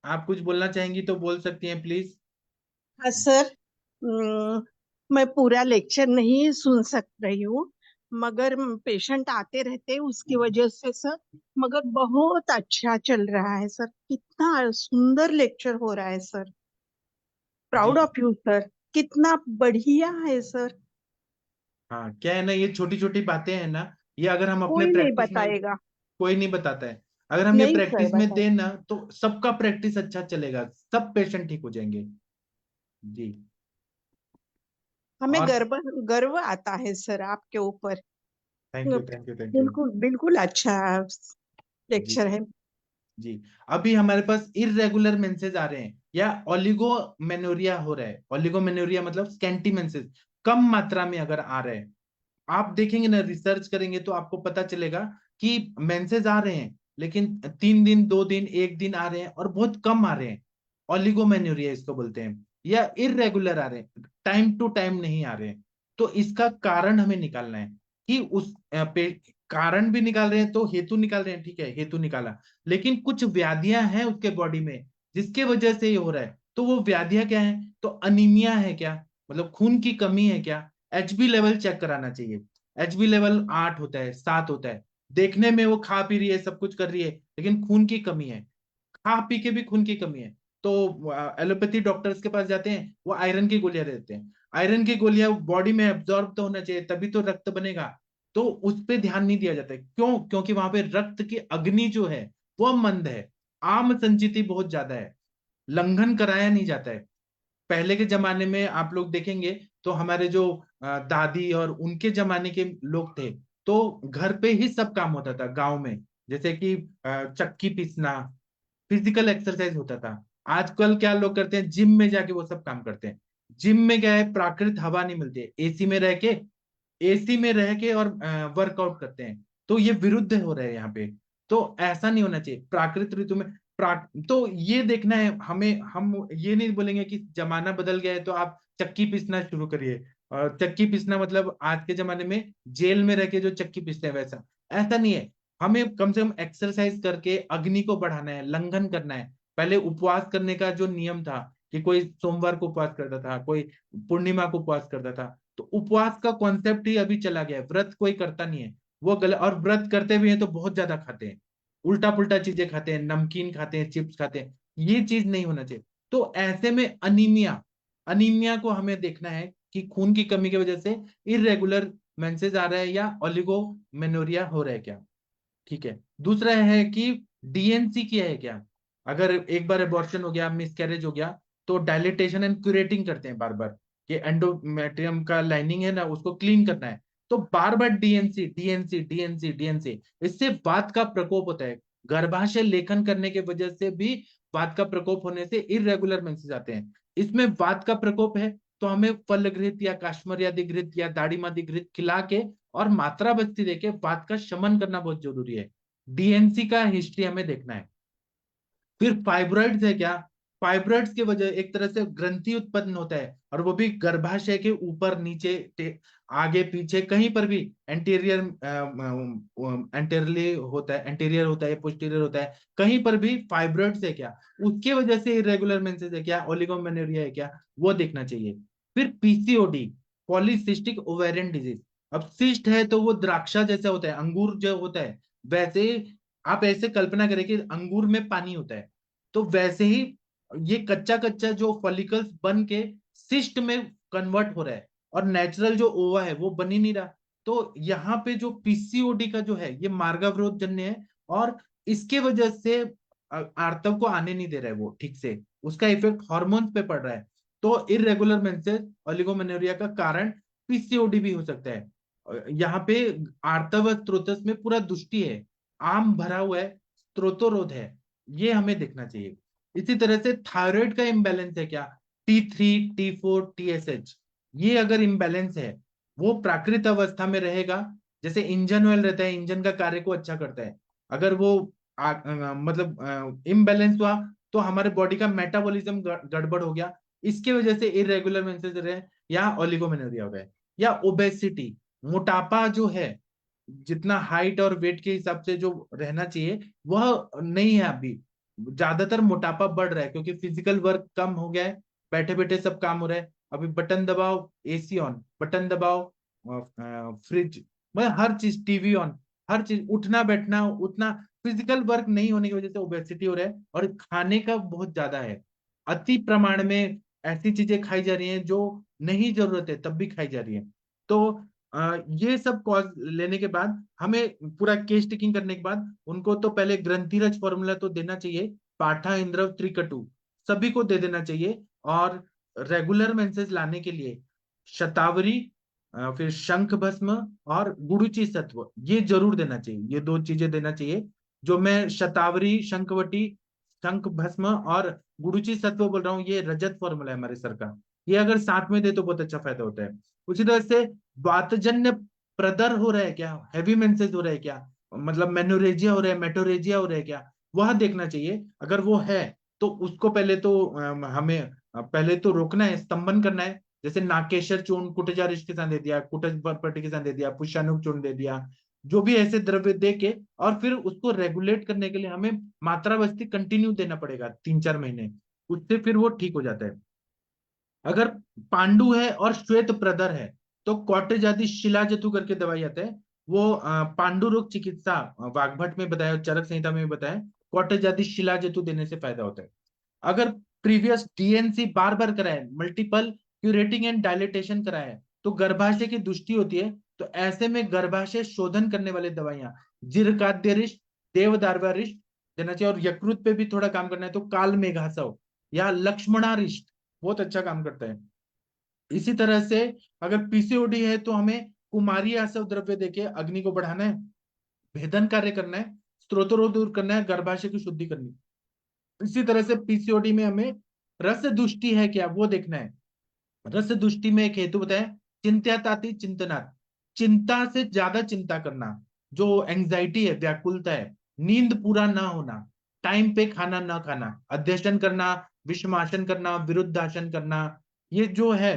आप कुछ बोलना चाहेंगी तो बोल सकती हैं प्लीज। हाँ सर। मैं पूरा लेक्चर नहीं सुन सक रही हूँ, मगर पेशेंट आते रहते हैं उसकी वजह से सर। मगर बहुत अच्छा चल रहा है सर, कितना सुंदर लेक्चर हो रहा है सर। प्राउड जी ऑफ यू सर, कितना बढ़िया है सर। हाँ, क्या है ना, ये छोटी छोटी बातें हैं ना, ये अगर हम अपने कोई नहीं प्रैक्टिस में, बताएगा। कोई नहीं बताता है, अगर हम ये नहीं सर प्रैक्टिस में बताए। दें ना तो सबका प्रैक्टिस अच्छा चलेगा, सब पेशेंट ठीक हो जाएंगे। जी। हमें और गर्व गर्व आता है सर आपके ऊपर। Thank you thank you thank you. बिल्कुल बिल्कुल अच्छा जी लेक्चर है। जी। अभी हमारे पास इरेगुलर मेंसेस आ रहे हैं या ओलिगोमेनोरिया हो रहा है, ओलिगोमेनोरिया मतलब स्कैंटी मेंसेस, कम मात्रा में अगर आ रहे हैं, आप देखेंगे ना, रिसर्च करेंगे तो आपको पता चलेगा कि मेंसेस आ रहे हैं लेकिन 3 दिन 2 दिन 1 दिन आ रहे हैं और बहुत कम आ रहे हैं, ओलिगोमेन्यूरिया इसको बोलते हैं। या इरेगुलर आ रहे हैं, टाइम टू टाइम नहीं आ रहे हैं। तो इसका कारण हमें निकालना है कि कारण भी निकाल रहे हैं तो हेतु निकाल रहे हैं, ठीक है हेतु निकाला, लेकिन कुछ व्याधियां हैं उसके बॉडी में जिसके वजह से ये हो रहा है, तो वो व्याधियां क्या है, तो अनीमिया है क्या, मतलब खून की कमी है क्या, एचबी लेवल चेक कराना चाहिए। एचबी लेवल 8 होता है, 7 होता है, देखने में वो खा पी रही है, सब कुछ कर रही है, लेकिन खून की कमी है, खा पी के भी खून की कमी है। तो एलोपैथी डॉक्टर्स के पास जाते हैं, वो आयरन की गोलियां देते हैं, आयरन की गोलियां बॉडी में एब्जॉर्ब तो होना चाहिए तभी तो रक्त बनेगा, तो उस पर ध्यान नहीं दिया जाता है। क्यों? क्योंकि वहां पे रक्त की अग्नि जो है वो मंद है, आम संचिति बहुत ज्यादा है, लंघन कराया नहीं जाता है। पहले के जमाने में आप लोग देखेंगे तो हमारे जो दादी और उनके जमाने के लोग थे, तो घर पे ही सब काम होता था गांव में, जैसे कि चक्की पीसना, फिजिकल एक्सरसाइज होता था। आजकल क्या लोग करते हैं, जिम में जाके वो सब काम करते हैं। जिम में क्या है, प्राकृतिक हवा नहीं मिलती है, एसी में रह के और वर्कआउट करते हैं। तो ये विरुद्ध हो रहा है यहाँ पे। तो ऐसा नहीं होना चाहिए प्राकृतिक ऋतु में। तो ये देखना है हमें, हम ये नहीं बोलेंगे कि जमाना बदल गया है तो आप चक्की पीसना शुरू करिए। और चक्की पीसना मतलब आज के जमाने में जेल में रह के जो चक्की पीसते हैं वैसा, ऐसा नहीं है। हमें कम से कम एक्सरसाइज करके अग्नि को बढ़ाना है, लंघन करना है। पहले उपवास करने का जो नियम था कि कोई सोमवार को उपवास करता था, कोई पूर्णिमा को उपवास करता था, तो उपवास का कॉन्सेप्ट ही अभी चला गया है। व्रत कोई करता नहीं है, वो गलत। और व्रत करते भी हैं तो बहुत ज्यादा खाते हैं, उल्टा पुल्टा चीजें खाते हैं, नमकीन खाते हैं, चिप्स खाते हैं। ये चीज नहीं होना चाहिए। तो ऐसे में अनीमिया, अनीमिया को हमें देखना है कि खून की कमी की वजह से इरेगुलर मेंसेस आ रहा है या ओलिगोमेनोरिया हो रहा है क्या। ठीक है। दूसरा है कि डीएनसी की है क्या। अगर एक बार एबॉर्शन हो गया, मिसकैरेज हो गया, तो डायलिटेशन एंड क्यूरेटिंग करते हैं बार बार, कि एंडोमेट्रियम का लाइनिंग है ना उसको क्लीन करना है। तो बार बार डीएनसी डीएनसी डीएनसी डीएनसी, इससे वात का प्रकोप होता है। गर्भाशय लेखन करने की वजह से भी वात का प्रकोप होने से इरेगुलर मेंसेस आते हैं। इसमें वात का प्रकोप है तो हमें फल घृत या काश्मीरी घृत या दाड़ीमादी घृत खिला के और मात्रा बस्ती देके वात का शमन करना बहुत जरूरी है। डीएनसी का हिस्ट्री हमें देखना है। फिर फाइब्रॉइड्स है क्या। फाइब्रॉइड्स की वजह एक तरह से ग्रंथि उत्पन्न होता है, और वो भी गर्भाशय के ऊपर नीचे आगे पीछे कहीं पर भी, एंटीरियर एंटीरियरली होता है, एंटीरियर होता है, पोस्टीरियर होता है, कहीं पर भी फाइब्रॉइड्स है क्या, उसके वजह से इरेगुलर मेंसेस है क्या, ओलिगोमेनोरिया है क्या, वो देखना चाहिए। फिर पीसीओडी, पॉलीसिस्टिक ओवेरियन डिजीज। अब सिस्ट है तो वो द्राक्षा जैसा होता है, अंगूर जो होता है वैसे। आप ऐसे कल्पना करें कि अंगूर में पानी होता है, तो वैसे ही ये कच्चा कच्चा जो फॉलिकल्स बन के सिस्ट में कन्वर्ट हो रहा है, और नेचुरल जो ओवा है वो बन ही नहीं रहा। तो यहाँ पे जो पीसीओडी का जो है ये मार्गावरोध जन्य है, और इसके वजह से आर्तव को आने नहीं दे रहा है वो ठीक से, उसका इफेक्ट हॉर्मोन्स पे पड़ रहा है। तो इरेगुलर मेंसेस ओलिगोमेनोरिया का कारण पीसीओडी भी हो सकता है। यहाँ पे आर्तव स्त्रोतस में पूरा दुष्टि है, आम भरा हुआ है, स्त्रोतोरोध है, ये हमें देखना चाहिए। इसी तरह से थायराइड का इम्बैलेंस है क्या, T3 T4 TSH, ये अगर इम्बैलेंस है, वो प्राकृत अवस्था में रहेगा। जैसे इंजन ऑयल रहता है, इंजन का कार्य को अच्छा करता है। अगर वो मतलब इम्बैलेंस हुआ तो हमारे बॉडी का मेटाबॉलिज्म गड़बड़ हो गया, इसके वजह से इरेगुलर मेंसेस रहे, या ओलिगोमेनोरिया हो गए, या ओबेसिटी, मोटापा जो है, जितना हाइट और वेट के हिसाब से जो रहना चाहिए वह नहीं है अभी। ज्यादातर मोटापा बढ़ रहा है क्योंकि फिजिकल वर्क कम हो गया है, बैठे बैठे सब काम हो रहा है। अभी बटन दबाओ एसी ऑन, बटन दबाओ फ्रिज, मतलब हर चीज, टीवी ऑन, हर चीज, उठना बैठना उतना, फिजिकल वर्क नहीं होने की वजह से ओबेसिटी हो रहा है। और खाने का बहुत ज्यादा है, अति प्रमाण में ऐसी चीजें खाई जा रही हैं जो नहीं जरूरत है तब भी खाई जा रही है। तो ये सब कॉज लेने के बाद, हमें पूरा केस टेकिंग करने के बाद उनको तो पहले ग्रंथिरज फॉर्मूला तो देना चाहिए, पाठा इंद्रव त्रिकटु सभी को दे देना चाहिए। और रेगुलर मेंसेस लाने के लिए शतावरी, फिर शंख भस्म और गुड़ुचि सत्व, ये जरूर देना चाहिए, ये दो चीजें देना चाहिए। जो मैं शतावरी, शंखवटी, शंख भस्म और गुड़ुचि सत्व बोल रहा हूँ, ये रजत फॉर्मूला है हमारे सर का, ये अगर साथ में दे तो बहुत अच्छा फायदा होता है। उसी तरह से वातजन्य प्रदर हो रहा है क्या, हैवी मेंसेस हो रहा है क्या, मतलब मेनोरेजिया हो रहा है, मेटोरेजिया हो रहा है क्या, वह देखना चाहिए। अगर वो है तो उसको पहले तो हमें पहले तो रोकना है, स्तंभन करना है। जैसे नाकेशर चूर्ण कुटजारिश के साथ दे दिया, कुटज पट्टी के साथ दे दिया, पुष्यानुक चूर्ण दे दिया, जो भी ऐसे द्रव्य दे के, और फिर उसको रेगुलेट करने के लिए हमें मात्रा बस्ती कंटिन्यू देना पड़ेगा 3-4 महीने, उससे फिर वो ठीक हो जाता है। अगर पांडु है और श्वेत प्रदर है तो कॉटेज आदि शिलाजतु करके दवाई आता है, वो पांडु रोग चिकित्सा वाग्भट में बताया, चरक संहिता में भी बताया, कॉटेज आदि शिलाजतु देने से फायदा होता है। अगर प्रीवियस डीएनसी बार बार कराए, मल्टीपल क्यूरेटिंग एंड डायलिटेशन कराए, तो गर्भाशय की दुष्टि होती है। तो ऐसे में गर्भाशय शोधन करने वाली दवाइयां, जीरकाद्यरिष्ट, देवदारवारिष्ट देना चाहिए। और यकृत पे भी थोड़ा काम करना है तो काल मेघासव या लक्ष्मणारिष्ट बहुत अच्छा काम करता है। इसी तरह से अगर पीसीओडी है तो हमें कुमारी आसव द्रव्य देके अग्नि को बढ़ाना है, भेदन कार्य करना है, स्त्रोतरोध दूर करना है, गर्भाशय की शुद्धि करनी है। इसी तरह से पीसीओडी में हमें रस दुष्टि है क्या वो देखना है। रस दुष्टि में एक हेतु बताए, चिंत्याताति चिंतनात्, चिंता से ज्यादा चिंता करना, जो एंजाइटी है, व्याकुलता है, नींद पूरा ना होना, टाइम पे खाना ना खाना, अध्यशन करना, विषमासन करना, विरुद्धासन करना, ये जो है।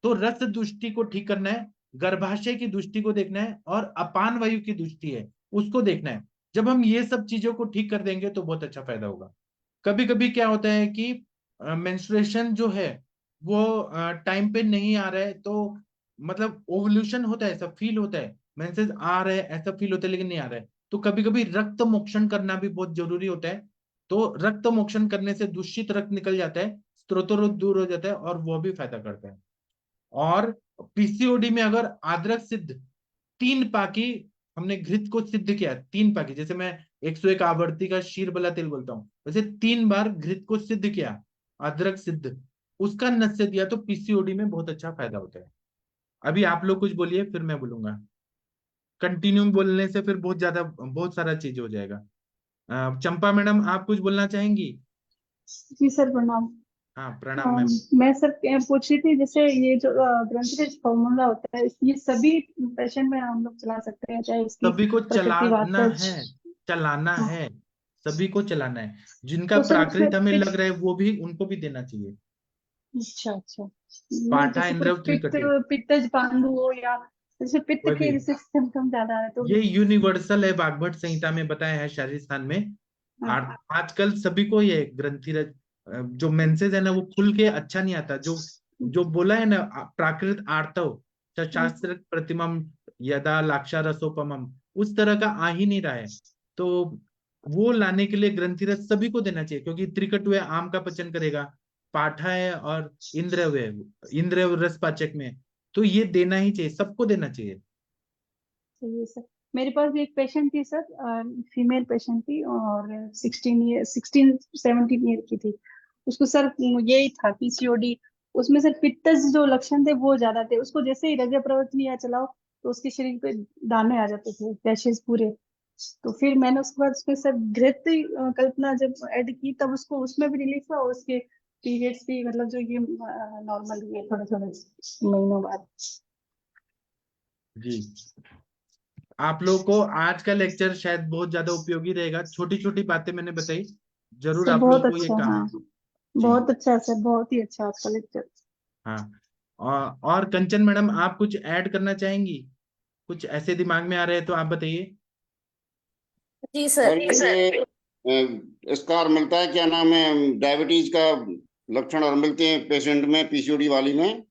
तो रस दुष्टि को ठीक करना है, गर्भाशय की दुष्टि को देखना है, और अपान वायु की दुष्टि है उसको देखना है। जब हम ये सब चीजों को ठीक कर देंगे तो बहुत अच्छा फायदा होगा। कभी कभी क्या होता है कि मेंस्ट्रुएशन जो है वो टाइम पे नहीं आ रहा है, तो मतलब ओवल्यूशन होता है, ऐसा फील होता है, मेंसेस आ रहे हैं ऐसा फील होता है लेकिन नहीं आ रहा है, तो कभी कभी रक्त मोक्षण करना भी बहुत जरूरी होता है। तो रक्त मोक्षण करने से दूषित रक्त निकल जाता है, स्त्रोतरोध दूर हो जाता है, और वो भी फायदा करता है। और पीसीओडी में अगर आद्रक सिद्ध 3 पाकी, हमने घृत को सिद्ध किया 3 पाकी, जैसे मैं 101 आवर्ती का शीर बला तेल बोलता हूँ, वैसे 3 बार घृत को सिद्ध किया, अदरक सिद्ध, उसका नस्य दिया, तो पीसीओडी में बहुत अच्छा फायदा होता है। अभी आप लोग कुछ बोलिए फिर मैं बोलूंगा। कंटिन्यू बोलने से फिर बहुत सारा चीज हो जाएगा। चंपा मैडम आप कुछ बोलना चाहेंगी? जी सर, प्रणाम। हाँ प्रणाम मैम। मैं सर पूछ रही थी, जैसे ये जो ग्रंथिरस फॉर्मूला होता है, ये सभी पेशेंट में हम लोग चला सकते हैं, चाहे इसकी सभी को चलाना प्रकृतिवाद। है, चलाना हाँ, है, सभी को चलाना है। जिनका तो सर प्राकृत हमें पित्त। लग रहा है वो भी, उनको भी देना चाहिए। अच्छा अच्छा, नहीं पाठा जैसे कोई इंद्रव पित्त त्रिकटे, पित्तज पांडु हो, या जैसे पित्त कोई भी। के जैसे सिम्टम ज्यादा है तो। ये यूनिवर्सल है, वाग्भट संहिता में बताया है शारीरिक स्थान में। हाँ, आजकल सभी को ये ग्रंथिरज जो मेंसेज है ना वो खुल के अच्छा नहीं आता, जो जो बोला है ना प्राकृत आर्तव शास्त्र प्रतिमम यदा लाक्षारसोपमम, उस तरह का आ ही नहीं रहा है। तो वो लाने के लिए ग्रंथिरस सभी को देना चाहिए, क्योंकि त्रिकटु है, आम का पचन करेगा, पाठा है, और इंद्रव है, इंद्रव रस पाचक में, तो ये देना ही चाहिए, सबको देना चाहिए। सही है सर। मेरे पास भी एक पेशेंट थी सर, फीमेल पेशेंट थी, और 16 17 ईयर की थी। उसको सर यही था पीसीओडी। उसमें सर पित्तज जो लक्षण थे वो ज्यादा थे। उसको जैसे ही रज प्रवर्तनी या चलाओ तो उसके शरीर पे दाने आ जाते थे, रैशेज पूरे। तो फिर मैंने उसके बाद उसमें सर घृत कल्पना जब ऐड की, तब उसको उसमें भी रिलीफ हुआ, और उसके पीरियड्स भी मतलब जो ये नॉर्मल हुए थोड़े थोड़े महीनों बाद। जी, आप लोग को आज का लेक्चर शायद बहुत ज्यादा उपयोगी रहेगा, छोटी छोटी बातें मैंने बताई, जरूर सर आप बहुत लोग को ये अच्छा, काम हाँ, आए। जी बहुत अच्छा सर, बहुत ही अच्छा आपका लेक्चर। हाँ। और कंचन मैडम आप कुछ ऐड करना चाहेंगी? कुछ ऐसे दिमाग में आ रहे हैं तो आप बताइए। जी सर सर। ये इसका और मिलता है, क्या नाम है, डायबिटीज का लक्षण और मिलते हैं पेशेंट में, पीसीओडी वाली में।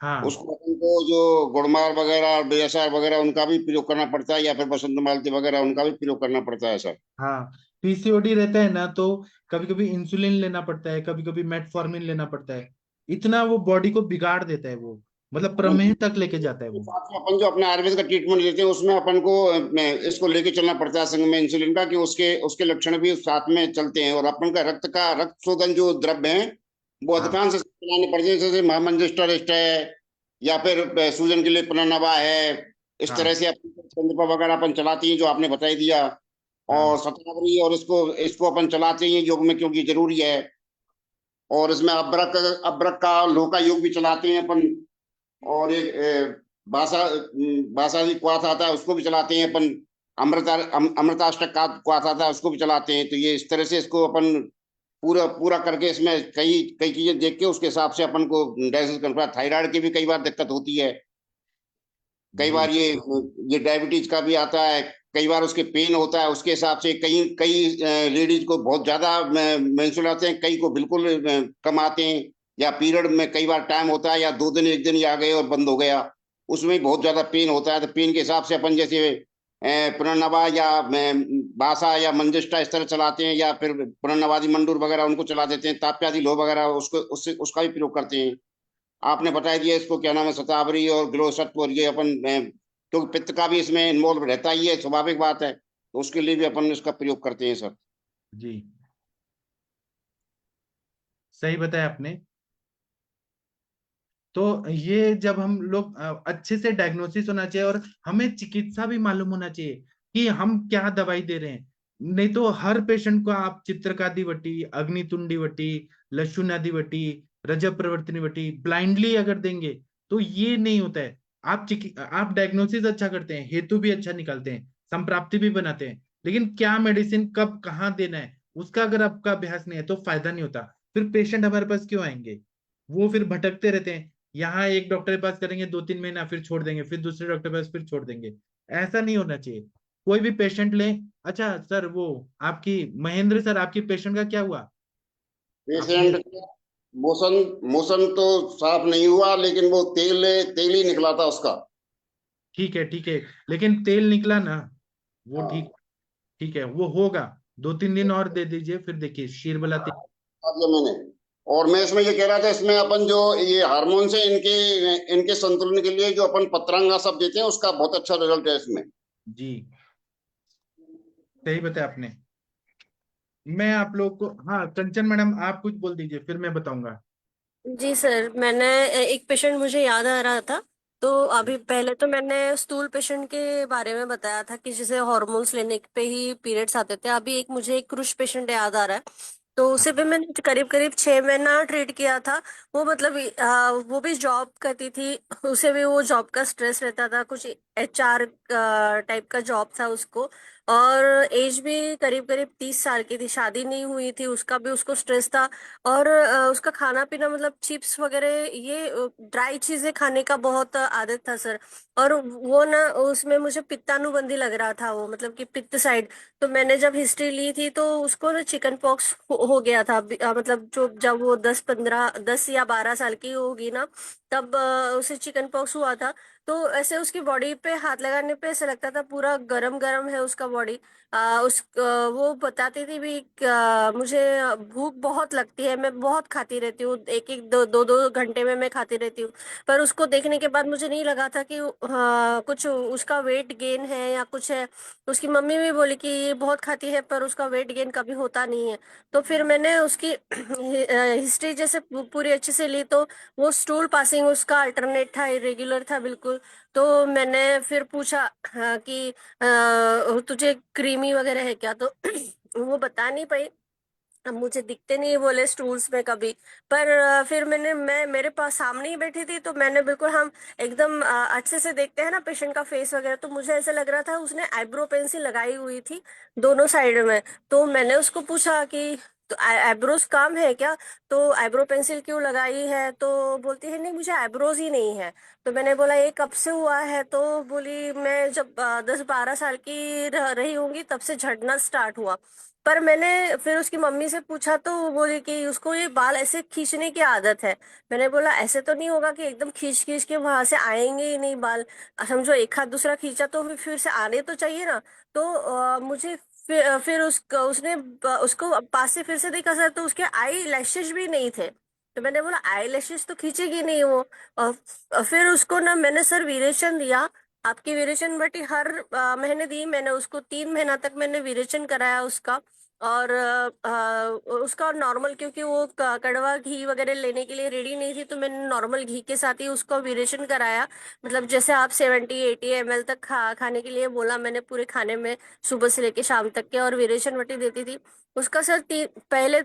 हाँ उसको अपन को जो गुड़मार वगैरह और बीएसआर वगैरह उनका भी प्रयोग करना पड़ता है, या फिर बसंत मालती वगैरह उनका भी प्रयोग करना पड़ता है सर। हाँ, पीसीओडी रहता है ना तो कभी कभी इंसुलिन लेना पड़ता है, कभी कभी मेटफॉर्मिन लेना पड़ता है, इतना वो बॉडी को बिगाड़ देता है वो, मतलब प्रमेह तक लेके जाता है वो। साथ में अपन जो अपने आयुर्वेद का ट्रीटमेंट लेते हैं उसमें अपन को इसको लेके चलना पड़ता है संग में, इंसुलिन का, कि उसके उसके लक्षण भी साथ में चलते हैं। और अपन का रक्त शोधन जो द्रव्य है वो हाँ अधिकांश चलाने पड़ते हैं, जैसे महामंजिस्टर है, या फिर सूजन के लिए पुनर्नवा है। इस तरह हाँ से अपन चंद्रपा वगैरह अपन चलाती हैं, जो आपने बताई दिया। हाँ और शतावरी, और इसको इसको अपन चलाते हैं योग में, क्योंकि जरूरी है। और इसमें अब्रक अब्रक का लोह का योग भी चलाते हैं अपन। और एक बासा जी क्वाथ आता है, उसको भी चलाते हैं अपन। अमृताष्टक का क्वाथ आता है, उसको भी चलाते हैं। तो ये इस तरह से इसको अपन पूरा पूरा करके, इसमें कई कई चीजें देख के उसके हिसाब से अपन को डायग्नोसिस करना पड़ता है। थायराइड की भी कई बार दिक्कत होती है, कई जी बार ये डायबिटीज का भी आता है, कई बार उसके पेन होता है। उसके हिसाब से कई कई लेडीज को बहुत ज्यादा मेंस्ट्रुअल आते हैं, कई को बिल्कुल कम आते हैं। या पीरियड में कई बार टाइम होता है, या 2 दिन 1 दिन ही आ गए और बंद हो गया, उसमें बहुत ज्यादा पेन होता है। तो पेन के हिसाब से अपन जैसे पुनर्नवा या बासा या मंजिष्ठा इस तरह चलाते हैं, या फिर पुनर्नवादी मंडूर वगैरह उनको चला देते हैं, ताप्यादि लोह वगैरह उसको उससे उसका भी प्रयोग करते हैं। आपने बता दिया इसको, क्या नाम है, शतावरी और ग्लोसत्व, और ये अपन क्योंकि पित्त का भी इसमें इन्वॉल्व रहता ही है, स्वाभाविक बात है, तो उसके लिए भी अपन इसका प्रयोग करते हैं सर। जी, सही बताया आपने। तो ये जब हम लोग अच्छे से डायग्नोसिस होना चाहिए, और हमें चिकित्सा भी मालूम होना चाहिए कि हम क्या दवाई दे रहे हैं। नहीं तो हर पेशेंट को आप चित्रकादि वटी, अग्नितुंडी वटी, लक्षुनादि वटी, रजब प्रवर्तनी वटी ब्लाइंडली अगर देंगे तो ये नहीं होता है। आप डायग्नोसिस अच्छा करते हैं, हेतु भी अच्छा निकालते हैं, संप्राप्ति भी बनाते हैं, लेकिन क्या मेडिसिन कब कहाँ देना है उसका अगर आपका अभ्यास नहीं है तो फायदा नहीं होता। फिर पेशेंट हमारे पास क्यों आएंगे? वो फिर भटकते रहते हैं, यहाँ एक डॉक्टर के पास करेंगे 2-3 महीना, फिर छोड़ देंगे, फिर दूसरे डॉक्टर के पास फिर छोड़ देंगे। ऐसा नहीं होना चाहिए। कोई भी पेशेंट ले। अच्छा सर, वो आपकी महेंद्र सर, आपकी पेशेंट का क्या हुआ? आपने पेशेंट मोशन मोशन तो साफ नहीं हुआ, लेकिन वो तेल तेल ही निकला था उसका। ठीक है, ठीक है, लेकिन तेल निकला ना, वो ठीक, हाँ, ठीक है, वो होगा। 2-3 दिन और दे दीजिए, फिर देखिए शीरबला तेल। बता दिया मैंने। और मैं इसमें ये कह रहा था, इसमें अपन जो ये हार्मोन है इनके इनके संतुलन के लिए जो अपन पत्रांगा सब देते हैं, उसका बहुत अच्छा रिजल्ट है इसमें। जी, सही बताया आपने। मैं आप लोग को, हाँ कंचन मैडम आप कुछ बोल दीजिए, फिर मैं बताऊंगा। जी सर, मैंने एक पेशेंट मुझे याद आ रहा था। तो अभी पहले तो मैंने स्टूल पेशेंट के बारे में बताया था कि जिसे हॉर्मोन्स लेने पे ही पीरियड्स आते थे। अभी एक मुझे एक क्रूश पेशेंट याद आ रहा है। तो हाँ, उसे भी मैंने करीब करीब 6 महीना ट्रीट किया था। वो मतलब वो भी जॉब करती थी। उसे भी वो जॉब का स्ट्रेस रहता था, कुछ HR टाइप का जॉब था उसको। और एज भी करीब करीब 30 साल की थी, शादी नहीं हुई थी, उसका भी उसको स्ट्रेस था। और उसका खाना पीना मतलब चिप्स वगैरह, ये ड्राई चीजें खाने का बहुत आदत था सर। और वो ना उसमें मुझे पित्तानुबंधी लग रहा था, वो मतलब कि पित्त साइड। तो मैंने जब हिस्ट्री ली थी तो उसको ना चिकन पॉक्स हो गया था। मतलब जो जब वो 10 या 12 साल की होगी ना, तब उसे चिकन पॉक्स हुआ था। तो ऐसे उसकी बॉडी पे हाथ लगाने पे ऐसा लगता था पूरा गरम गरम है उसका बॉडी। वो बताती थी भी मुझे भूख बहुत लगती है, मैं बहुत खाती रहती हूँ, एक एक दो दो दो घंटे में मैं खाती रहती हूँ। पर उसको देखने के बाद मुझे नहीं लगा था कि कुछ उसका वेट गेन है या कुछ है। उसकी मम्मी भी बोली कि ये बहुत खाती है पर उसका वेट गेन कभी होता नहीं है। तो फिर मैंने उसकी हिस्ट्री जैसे पूरी अच्छे से ली, तो वो स्टूल पासिंग उसका अल्टरनेट था, इरेगुलर था बिल्कुल। तो मैंने फिर पूछा कि तुझे क्रीमी वगैरह है क्या? तो वो बता नहीं पाई। अब मुझे दिखते नहीं बोले स्टूल्स में कभी। पर फिर मैं मेरे पास सामने ही बैठी थी, तो मैंने बिल्कुल, हम एकदम अच्छे से देखते हैं ना पेशेंट का फेस वगैरह, तो मुझे ऐसा लग रहा था उसने आईब्रो पेंसिल लगाई हुई थी दोनों साइड में। तो मैंने उसको पूछा कि तो आईब्रोज काम है क्या? तो आईब्रो पेंसिल क्यों लगाई है? तो बोलती है नहीं, मुझे आईब्रोज ही नहीं है। तो मैंने बोला ये कब से हुआ है? तो बोली मैं जब 10-12 साल की रही होंगी तब से झड़ना स्टार्ट हुआ। पर मैंने फिर उसकी मम्मी से पूछा तो वो बोली कि उसको ये बाल ऐसे खींचने की आदत है। मैंने बोला ऐसे तो नहीं होगा कि एकदम खींच खींच के वहां से आएंगे ही नहीं बाल। समझो एक हाथ दूसरा खींचा तो फिर से आने तो चाहिए ना। तो मुझे फिर उसने उसको पास से फिर से देखा सर, तो उसके आई लैशेज भी नहीं थे। तो मैंने बोला आई लैशेज तो खींचेगी नहीं वो। फिर उसको ना मैंने सर विरेचन दिया। आपकी विरेचन बटी हर महीने दी मैंने उसको, 3 महीना तक मैंने विरेचन कराया उसका। और उसका नॉर्मल, क्योंकि वो कड़वा घी वगैरह लेने के लिए रेडी नहीं थी, तो मैंने नॉर्मल घी के साथ ही उसका विरेचन कराया। मतलब जैसे आप 70-80 ml तक खाने के लिए बोला मैंने पूरे खाने में, सुबह से लेके शाम तक के, और विरेचन वटी देती थी उसका सर। पहले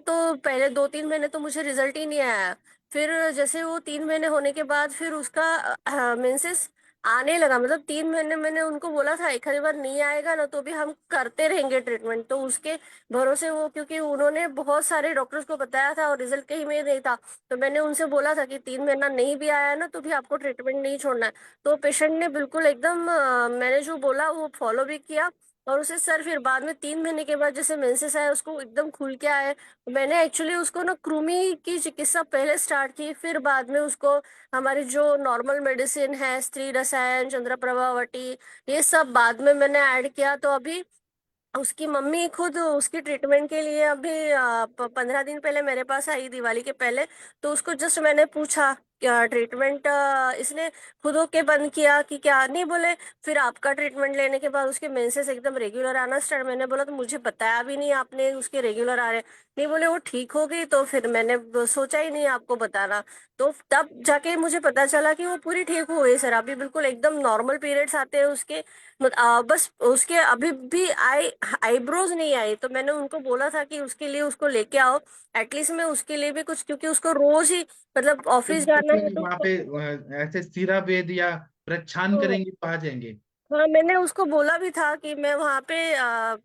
2-3 महीने तो मुझे रिजल्ट ही नहीं आया। फिर जैसे वो 3 महीने होने के बाद फिर उसका मेंसेस आने लगा। मतलब 3 महीने मैंने उनको बोला था एक आधी बार नहीं आएगा ना तो भी हम करते रहेंगे ट्रीटमेंट, तो उसके भरोसे वो, क्योंकि उन्होंने बहुत सारे डॉक्टर्स को बताया था और रिजल्ट कहीं में नहीं था। तो मैंने उनसे बोला था कि 3 महीना नहीं भी आया ना तो भी आपको ट्रीटमेंट नहीं छोड़ना है। तो पेशेंट ने बिल्कुल एकदम मैंने जो बोला वो फॉलो भी किया। और उसे सर फिर बाद में 3 महीने के बाद जैसे मेंसेस आया उसको एकदम खुल के आए। मैंने एक्चुअली उसको ना कृमि की चिकित्सा पहले स्टार्ट की, फिर बाद में उसको हमारी जो नॉर्मल मेडिसिन है, स्त्री रसायन, चंद्रप्रभावटी, ये सब बाद में मैंने ऐड किया। तो अभी उसकी मम्मी खुद उसकी ट्रीटमेंट के लिए अभी 15 दिन पहले मेरे पास आई, दिवाली के पहले। तो उसको जस्ट मैंने पूछा ट्रीटमेंट इसने खुद होके बंद किया कि क्या नहीं बोले। फिर आपका ट्रीटमेंट लेने के बाद उसके मेंसेस एकदम रेगुलर आना स्टार्ट। मैंने बोला तो मुझे बताया भी नहीं आपने उसके रेगुलर आ रहे। नहीं बोले वो ठीक हो गई। तो फिर मैंने सोचा ही नहीं आपको बताना। तो तब जाके मुझे पता चला कि वो पूरी ठीक हो गई सर। अभी बिल्कुल एकदम नॉर्मल पीरियड्स आते हैं उसके। बस उसके अभी भी आईब्रोज नहीं आई। तो मैंने उनको बोला था कि उसके लिए उसको लेके आओ। एटलीस्ट मैं उसके लिए भी कुछ, क्योंकि उसको रोज ही मतलब तो ऑफिस जाना है फिर तो वहां पे ऐसे सिरा वेद या प्रच्छान तो करेंगे तो आ जाएंगे। हाँ, मैंने उसको बोला भी था कि मैं वहां पे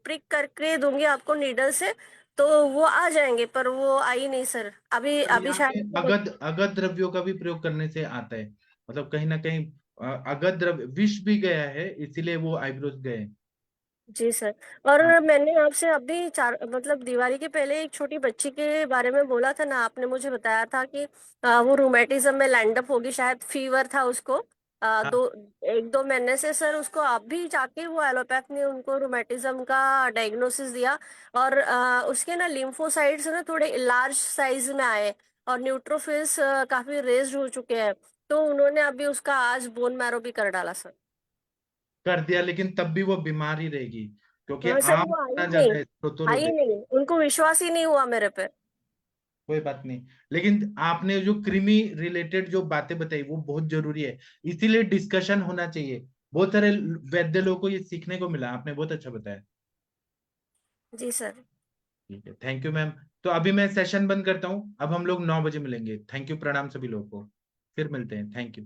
प्रिक करके दूंगी आपको नीडल से। तो वो आ जाएंगे, पर वो आई नहीं सर। अभी पर अभी यहाँ पे शायद अगध अगध द्रव्यों का भी प्रयोग करने से आता है, मतलब कहीं ना कहीं अगध द्रव्य विष भी गया है, इसीलिए वो आईब्रोज गए। जी सर। और हाँ मैंने आपसे अभी चार मतलब दिवाली के पहले एक छोटी बच्ची के बारे में बोला था ना। आपने मुझे बताया था कि वो रूमेटिज्म में लैंड अप होगी, शायद फीवर था उसको। हाँ। 1-2 महीने से सर उसको अभी जाके वो एलोपैथ ने उनको रूमेटिज्म का डायग्नोसिस दिया। और उसके ना लिम्फोसाइट्स ना थोड़े लार्ज साइज में आए। और न्यूट्रोफिल्स काफी रेज्ड हो चुके हैं। तो उन्होंने अभी उसका आज बोन मैरो भी कर डाला सर। कर दिया, लेकिन तब भी वो बीमार ही रहेगी, क्योंकि हाँ सर, आम वो आई इतना नहीं। ज्यादा है आई प्रोतोरोधक। नहीं, उनको विश्वास ही नहीं हुआ मेरे पे। कोई बात नहीं, लेकिन आपने जो कृमि रिलेटेड जो बातें बताई वो बहुत जरूरी है, इसीलिए डिस्कशन होना चाहिए। बहुत सारे वैद्य लोगों को ये सीखने को मिला, आपने बहुत अच्छा बताया। जी सर। ठीक है, थैंक यू मैम। तो अभी मैं सेशन बंद करता हूँ, अब हम लोग 9 बजे मिलेंगे। थैंक यू, प्रणाम सभी लोगों को, फिर मिलते हैं। Thank you.